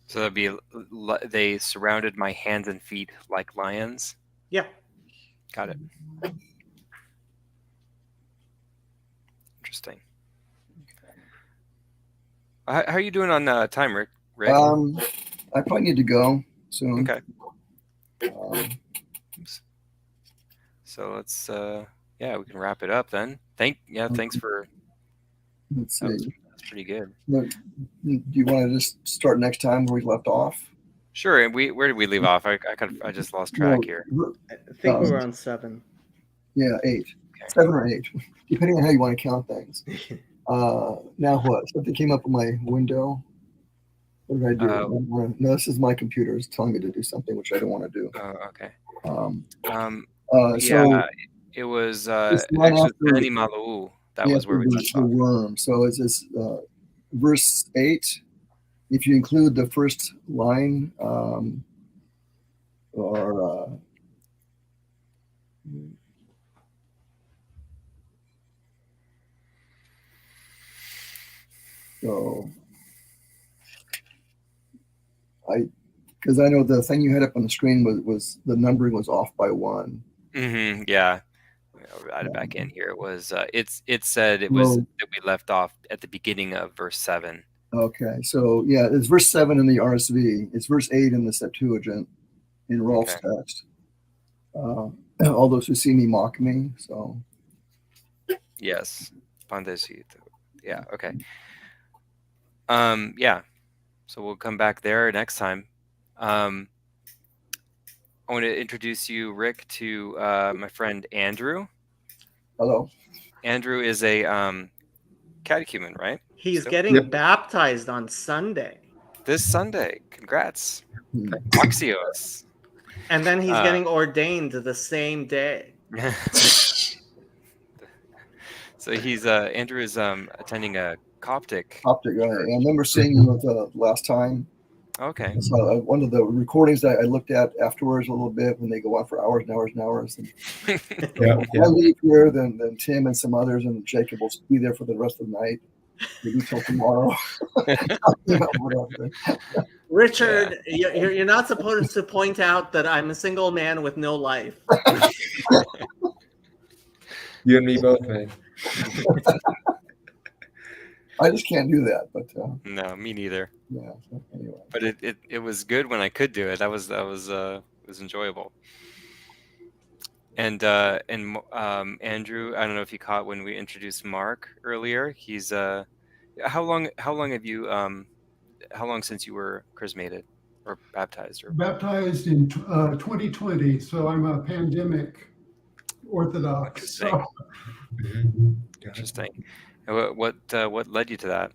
So that'd be, they surrounded my hands and feet like lions. Yeah. Got it. Interesting. How are you doing on time, Rick? I probably need to go soon. Okay. So let's we can wrap it up then. Thanks for. Let's see. That's pretty good. Look, do you want to just start next time where we left off? Sure. And where did we leave off? I just lost track here. I think we were on 7. Yeah, 8. Okay. 7 or 8, depending on how you want to count things. Now what? Something came up on my window. What did I do? No, this is my computer. It's telling me to do something which I don't want to do. Okay. So it was this line actually after- animalou. That was where we left the off. worm. So it's this verse 8. If you include the first line, so because I know the thing you had up on the screen was the numbering was off by 1. Yeah. I'll write it back in here. It was it said it was that we left off at the beginning of verse 7. Okay, so yeah, it's verse 7 in the RSV. It's verse 8 in the Septuagint in Rolf's text. All those who see me mock me. So yes, yeah. Okay. Yeah. So we'll come back there next time. I want to introduce you, Rick, to my friend Andrew. Hello. Andrew is a catechumen, right? He's getting baptized on Sunday. This Sunday. Congrats. ἀγίοις. And then he's getting ordained the same day. So he's Andrew is attending a Coptic. Coptic, right? I remember seeing you the last time. Okay. So one of the recordings that I looked at afterwards a little bit when they go on for hours and hours and hours. And I leave here, then Tim and some others and Jacob will be there for the rest of the night. Maybe till tomorrow. Richard, you're not supposed to point out that I'm a single man with no life. You and me both, man. I just can't do that, but no, me neither. Yeah. So anyway, but it was good when I could do it. That was enjoyable. And Andrew, I don't know if you caught when we introduced Mark earlier. He's how long have you how long since you were chrismated or baptized? Baptized in 2020, so I'm a pandemic Orthodox. So. Interesting. What led you to that?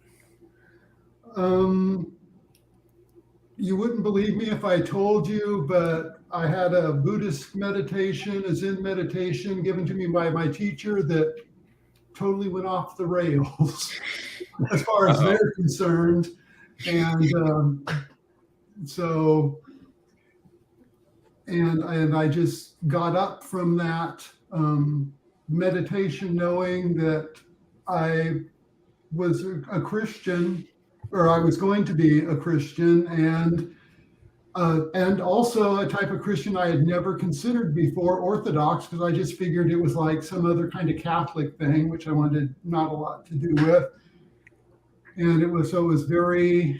You wouldn't believe me if I told you, but I had a Buddhist meditation, a Zen meditation given to me by my teacher that totally went off the rails as far as they're concerned. And and I just got up from that meditation knowing that I was a Christian, or I was going to be a Christian, and also a type of Christian I had never considered before, Orthodox, because I just figured it was like some other kind of Catholic thing, which I wanted not a lot to do with. And it was very,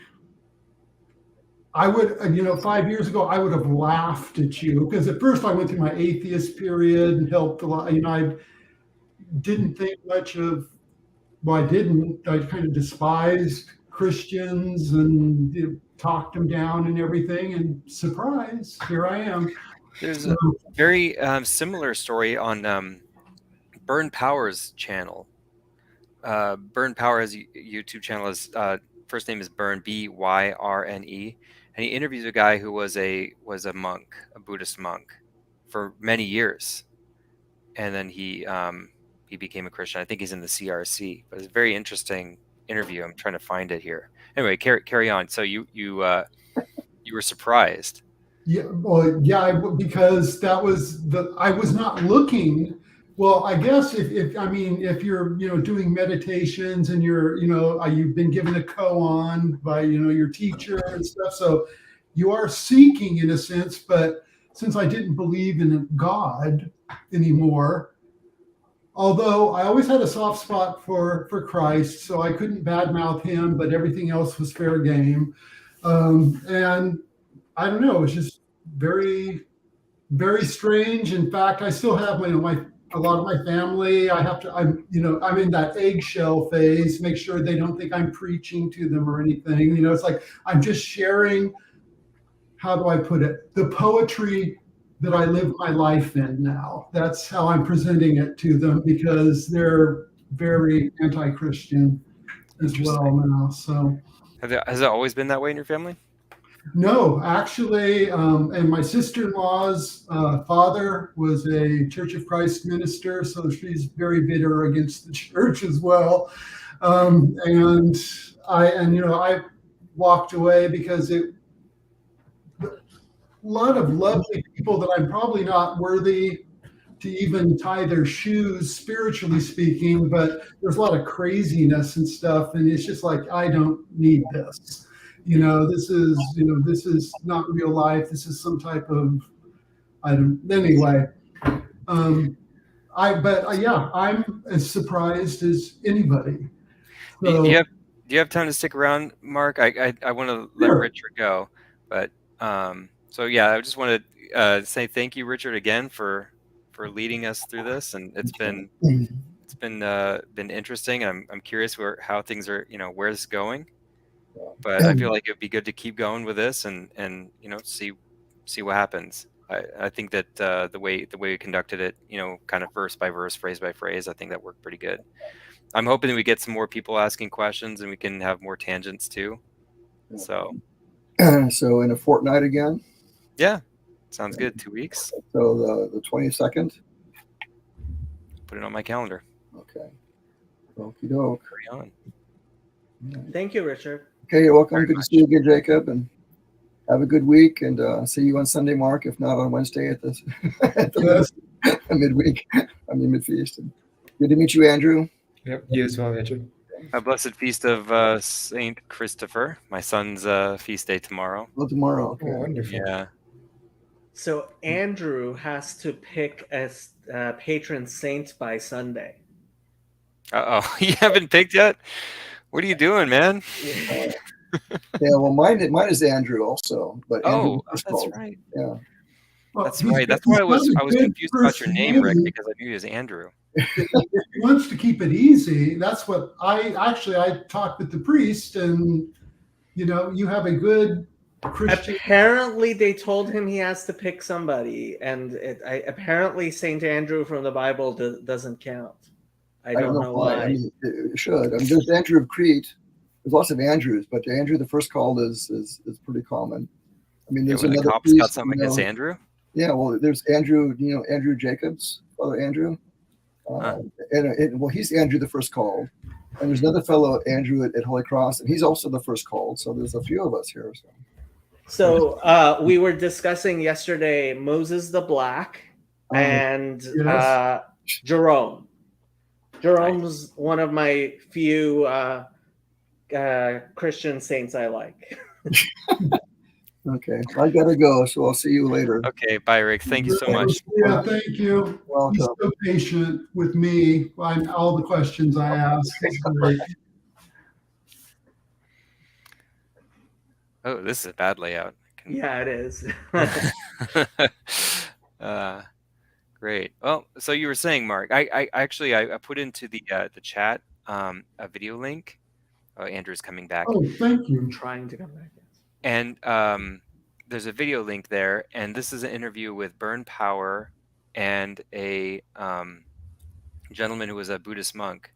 I would, 5 years ago, I would have laughed at you, because at first I went through my atheist period and helped a lot. I didn't think much of, I kind of despised Christians and talked them down and everything, and surprise, here I am. There's a very similar story on Burn Power's channel. Burn Power has a YouTube channel. His first name is Burn, Byrne, and he interviews a guy who was a monk, a Buddhist monk, for many years, and then he became a Christian. I think he's in the CRC, but it's a very interesting interview. I'm trying to find it here. Anyway, carry on. So you were surprised. Yeah, well, yeah, because that was I was not looking. Well, I guess if you're doing meditations and you've been given a koan by your teacher and stuff, so you are seeking in a sense. But since I didn't believe in God anymore, although I always had a soft spot for Christ, so I couldn't badmouth him, but everything else was fair game. And I don't know, it was just very, very strange. In fact, I still have a lot of my family. I'm in that eggshell phase, make sure they don't think I'm preaching to them or anything. It's like I'm just sharing, how do I put it, the poetry that I live my life in now. That's how I'm presenting it to them, because they're very anti-Christian as well now. So Has it always been that way in your family? no, actually, and my sister-in-law's father was a Church of Christ minister, so she's very bitter against the church as well. And I walked away because a lot of lovely people that I'm probably not worthy to even tie their shoes, spiritually speaking, but there's a lot of craziness and stuff, and it's just like, I don't need this. This is not real life. This is some type of, anyway. I'm as surprised as anybody. So, Do you have time to stick around, Mark? I want to let Sure. Richard go, but so yeah, I just want to say thank you, Richard, again for leading us through this, and it's been interesting. I'm curious how things are, where this is going, but I feel like it'd be good to keep going with this and see what happens. I think that the way we conducted it, kind of verse by verse, phrase by phrase, I think that worked pretty good. I'm hoping that we get some more people asking questions and we can have more tangents too. So So in a fortnight again. Yeah, sounds good. 2 weeks. So the 22nd. Put it on my calendar. Okay. Okie doke. Carry on. Thank you, Richard. Okay, you're welcome. Very Good much. to see you again, Jacob, and have a good week. And see you on Sunday, Mark. If not on Wednesday at the midweek. Mid-feast. And good to meet you, Andrew. Yep, you as well, Richard. A blessed feast of Saint Christopher. My son's feast day tomorrow. Well, tomorrow. Oh, Okay. wonderful. Yeah. So Andrew has to pick a patron saint by Sunday. Uh-oh. You haven't picked yet? What are you doing, man? Yeah. Well, mine is Andrew also, but Andrew That's called. right. Yeah. well, That's he's- right. That's he's why I was got a good confused about your name, Rick, personality. because I knew it was Andrew. If he wants to keep it easy, that's what I talked with the priest, and you have a good Christian. Apparently, they told him he has to pick somebody, and apparently Saint Andrew from the Bible doesn't count. I don't know why. It should. There's Andrew of Crete. There's lots of Andrews, but Andrew the first called is pretty common. There's Were the another cops got priest. something against Andrew? Yeah, well, there's Andrew. Andrew Jacobs, Father Andrew. Well, he's Andrew the first called, and there's another fellow Andrew at Holy Cross, and he's also the first called. So there's a few of us here. So we were discussing yesterday Moses the Black and Yes. Jerome. Jerome's one of my few Christian saints I like. Okay, I gotta go, so I'll see you later. Okay, bye, Rick. Thank you so much. Yeah, thank you. Welcome. He's so patient with me. All the questions I ask. It's great. Oh, this is a bad layout. Yeah, it is. Great. Well, so you were saying, Mark, I actually put into the chat a video link. Oh, Andrew's coming back. Oh, thank you. I'm trying to come back. And there's a video link there, and this is an interview with Burn Power and a gentleman who was a Buddhist monk.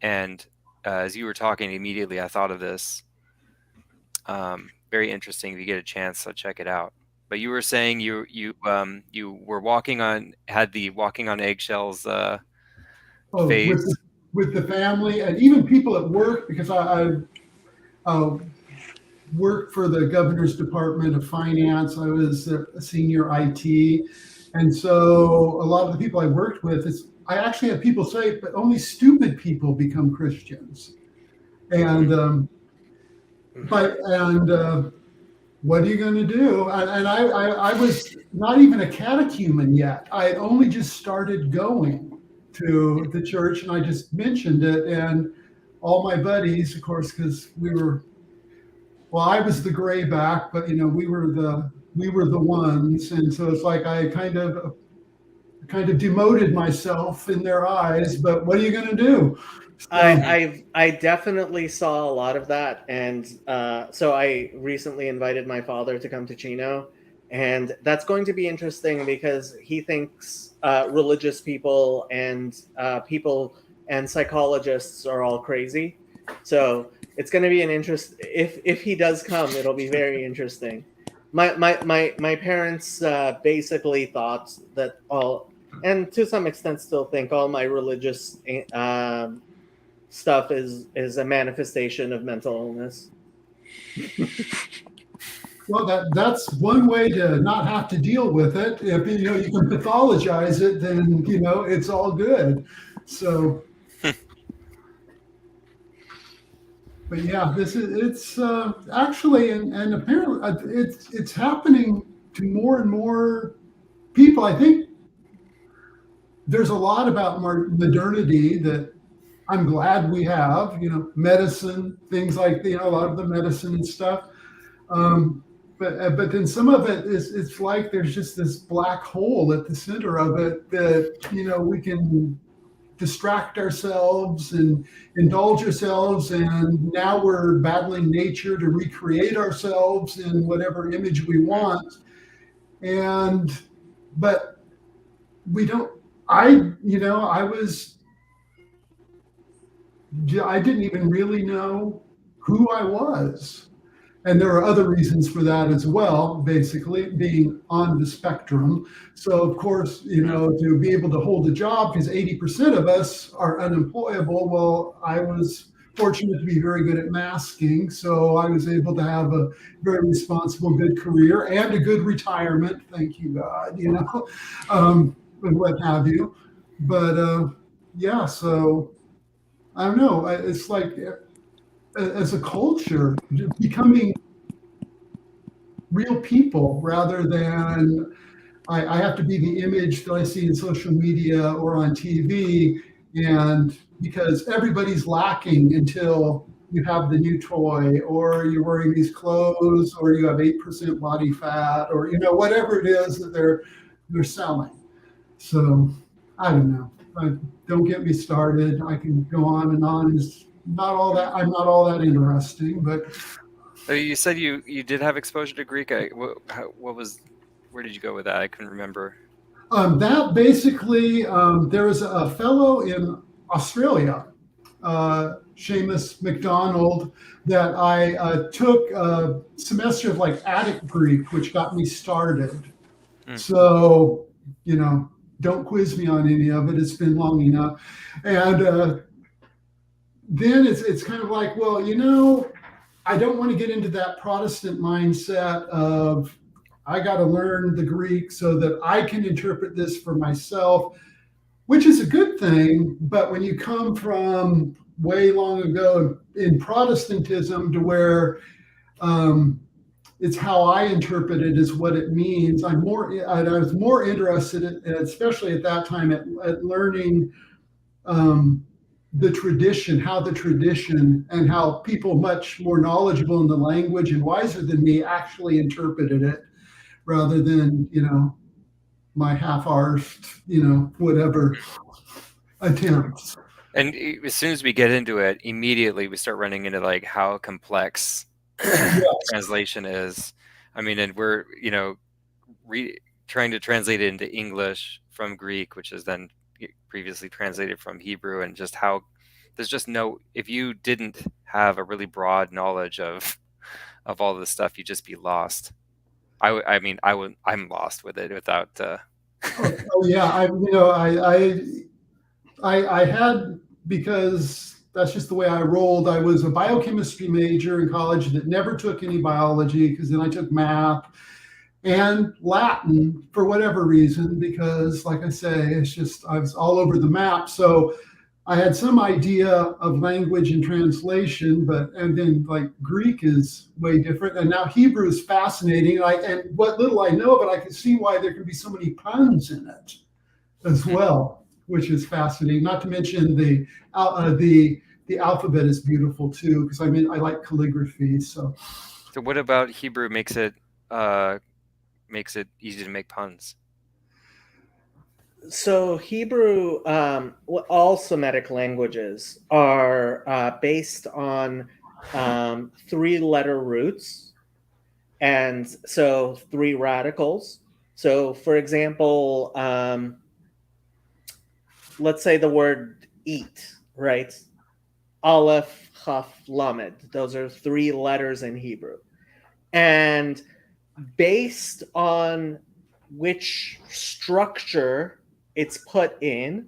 And as you were talking, immediately I thought of this. Very interesting. If you get a chance, so check it out. But you were saying you were walking on eggshells phase with the family and even people at work, because I worked for the governor's department of finance. I was a senior IT, and so a lot of the people I worked with, I actually had people say, but only stupid people become Christians. And what are you going to do? And I was not even a catechumen yet. I had only just started going to the church, and I just mentioned it. And all my buddies, of course, because I was the gray back, but we were the ones. And so it's like I kind of demoted myself in their eyes. But what are you going to do? I definitely saw a lot of that, and so I recently invited my father to come to Chino, and that's going to be interesting because he thinks religious people and people and psychologists are all crazy. So it's going to be an interest. If he does come, it'll be very interesting. My parents basically thought that all, and to some extent still think, all my religious stuff is a manifestation of mental illness. Well, that's one way to not have to deal with it. If you can pathologize it, then it's all good. So, but yeah, it's actually and apparently it's happening to more and more people. I think there's a lot about modernity that I'm glad we have. Medicine, things like a lot of the medicine and stuff. But then some of it it's like there's just this black hole at the center of it that we can distract ourselves and indulge ourselves, and now we're battling nature to recreate ourselves in whatever image we want. But we don't. I didn't even really know who I was. And there are other reasons for that as well, basically being on the spectrum. So of course, to be able to hold a job, because 80% of us are unemployable. Well, I was fortunate to be very good at masking. So I was able to have a very responsible, good career and a good retirement. Thank you, God, and what have you. But yeah, so I don't know. It's like, as a culture, becoming real people rather than I have to be the image that I see in social media or on TV, and because everybody's lacking until you have the new toy, or you're wearing these clothes, or you have 8% body fat, or whatever it is that they're selling. So I don't know. Don't get me started. I can go on and on. I'm not all that interesting, but you said you did have exposure to Greek. Where did you go with that? I couldn't remember. That basically, there was a fellow in Australia, Seamus McDonald, that I took a semester of Attic Greek, which got me started. So, don't quiz me on any of it. It's been long enough. And then it's kind of like, well, I don't want to get into that Protestant mindset of I got to learn the Greek so that I can interpret this for myself, which is a good thing. But when you come from way long ago in Protestantism to where it's how I interpret it is what it means, I was more interested in, especially at that time, at learning the tradition and how people much more knowledgeable in the language and wiser than me actually interpreted it, rather than my half-arsed whatever attempts. And as soon as we get into it, immediately we start running into how complex translation is. I mean, and we're trying to translate it into English from Greek, which is then previously translated from Hebrew, and just how there's just if you didn't have a really broad knowledge of all this stuff, you'd just be lost. I'm lost with it without oh yeah, I had, because that's just the way I rolled. I was a biochemistry major in college that never took any biology, because then I took math and Latin for whatever reason, because like I say, it's just I was all over the map. So I had some idea of language and translation, and then Greek is way different, and now Hebrew is fascinating. And what little I know of it, I can see why there can be so many puns in it as well, which is fascinating. Not to mention the alphabet is beautiful too, because I like calligraphy. So what about Hebrew makes it easy to make puns? So Hebrew, all Semitic languages are based on 3-letter roots, and so 3 radicals. So for example, let's say the word eat, right? Aleph, Chaf, Lamed. Those are 3 letters in Hebrew. And based on which structure it's put in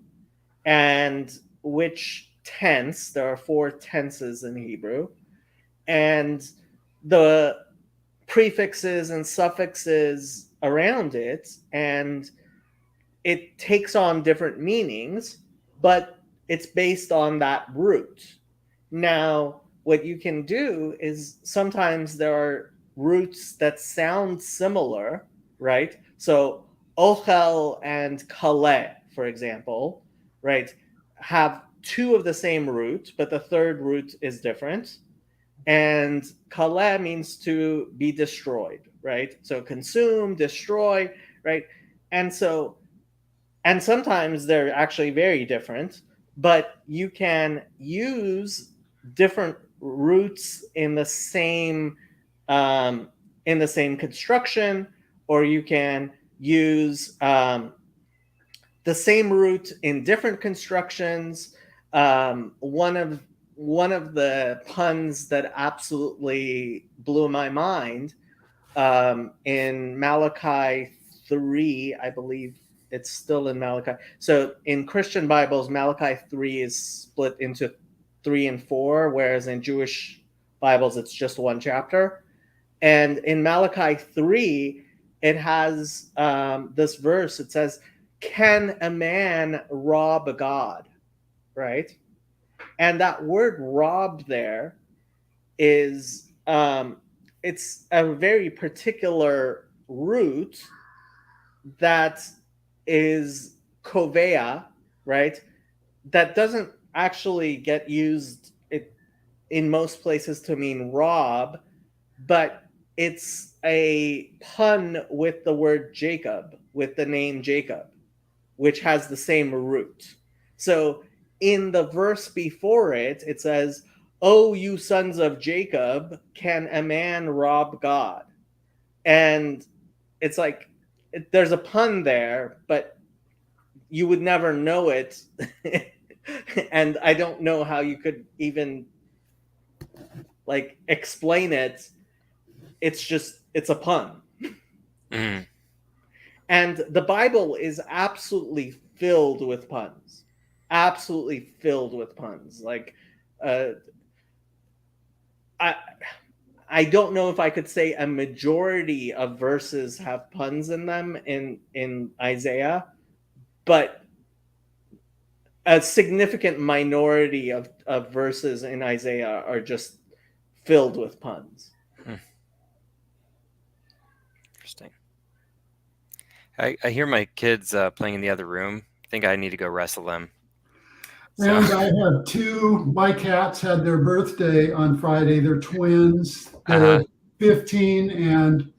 and which tense, there are 4 tenses in Hebrew, and the prefixes and suffixes around it, and it takes on different meanings, but it's based on that root. Now, what you can do is sometimes there are roots that sound similar, right? So ochel and kaleh, for example, right, have 2 of the same root, but the third root is different. And kaleh means to be destroyed, right? So consume, destroy, right? And sometimes they're actually very different, but you can use different roots in the same construction, or you can use the same root in different constructions. One of the puns that absolutely blew my mind, in Malachi 3, I believe it's still in Malachi. So in Christian Bibles, Malachi 3 is split into 3 and 4, whereas in Jewish Bibles, it's just 1 chapter. And in Malachi 3, it has this verse. It says, "Can a man rob God?" Right? And that word "rob" there is it's a very particular root that is kovea, right? That doesn't actually get used in most places to mean rob, but it's a pun with the word Jacob, with the name Jacob, which has the same root. So in the verse before it, it says, "Oh, you sons of Jacob, can a man rob God?" And it's like, there's a pun there, but you would never know it. And I don't know how you could even like explain it. It's a pun. Mm. And the Bible is absolutely filled with puns. Absolutely filled with puns. Like, I don't know if I could say a majority of verses have puns in them in Isaiah, but a significant minority of verses in Isaiah are just filled with puns. Interesting. I hear my kids playing in the other room. I think I need to go wrestle them. So. And I have 2. My cats had their birthday on Friday. They're twins. They're 15 and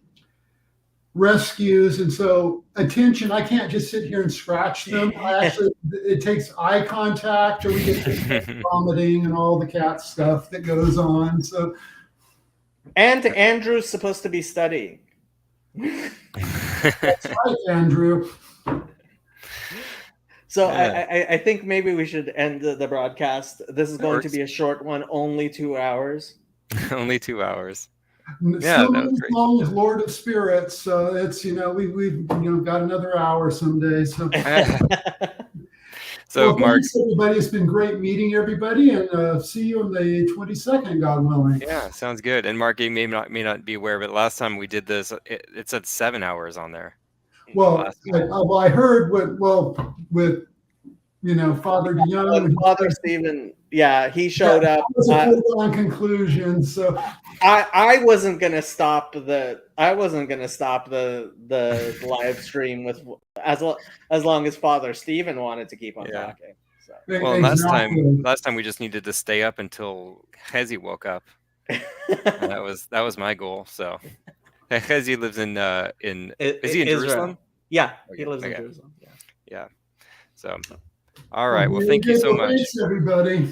rescues. And so attention, I can't just sit here and scratch them. It takes eye contact, or we get vomiting and all the cat stuff that goes on. So, and Andrew's supposed to be studying. That's right, Andrew. So I think maybe we should end the broadcast. This is going to be a short one, only 2 hours. Only 2 hours. Yeah, still as long as Lord of Spirits. So it's, we've got another hour someday. So, well, Mark, thanks everybody. It's been great meeting everybody, and see you on the 22nd, God willing. Yeah, sounds good. And Mark, you may not be aware, but last time we did this, it said 7 hours on there. Well, I heard with Father DeYoung, Father Stephen. Yeah, he showed up. That was a full-on conclusion. So I wasn't gonna stop the live stream with as long as Father Stephen wanted to keep on talking. So. Well, last time we just needed to stay up until Hezi woke up. That was my goal. So Hezi lives in is he in Jerusalem? Yeah, he lives in Jerusalem. Yeah. So, all right. Well, thank you so much. Thanks, everybody.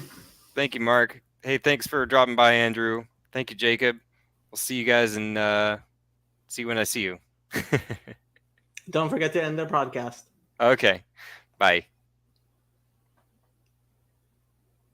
Thank you, Mark. Hey, thanks for dropping by, Andrew. Thank you, Jacob. We'll see you guys and see you when I see you. Don't forget to end the podcast. Okay. Bye.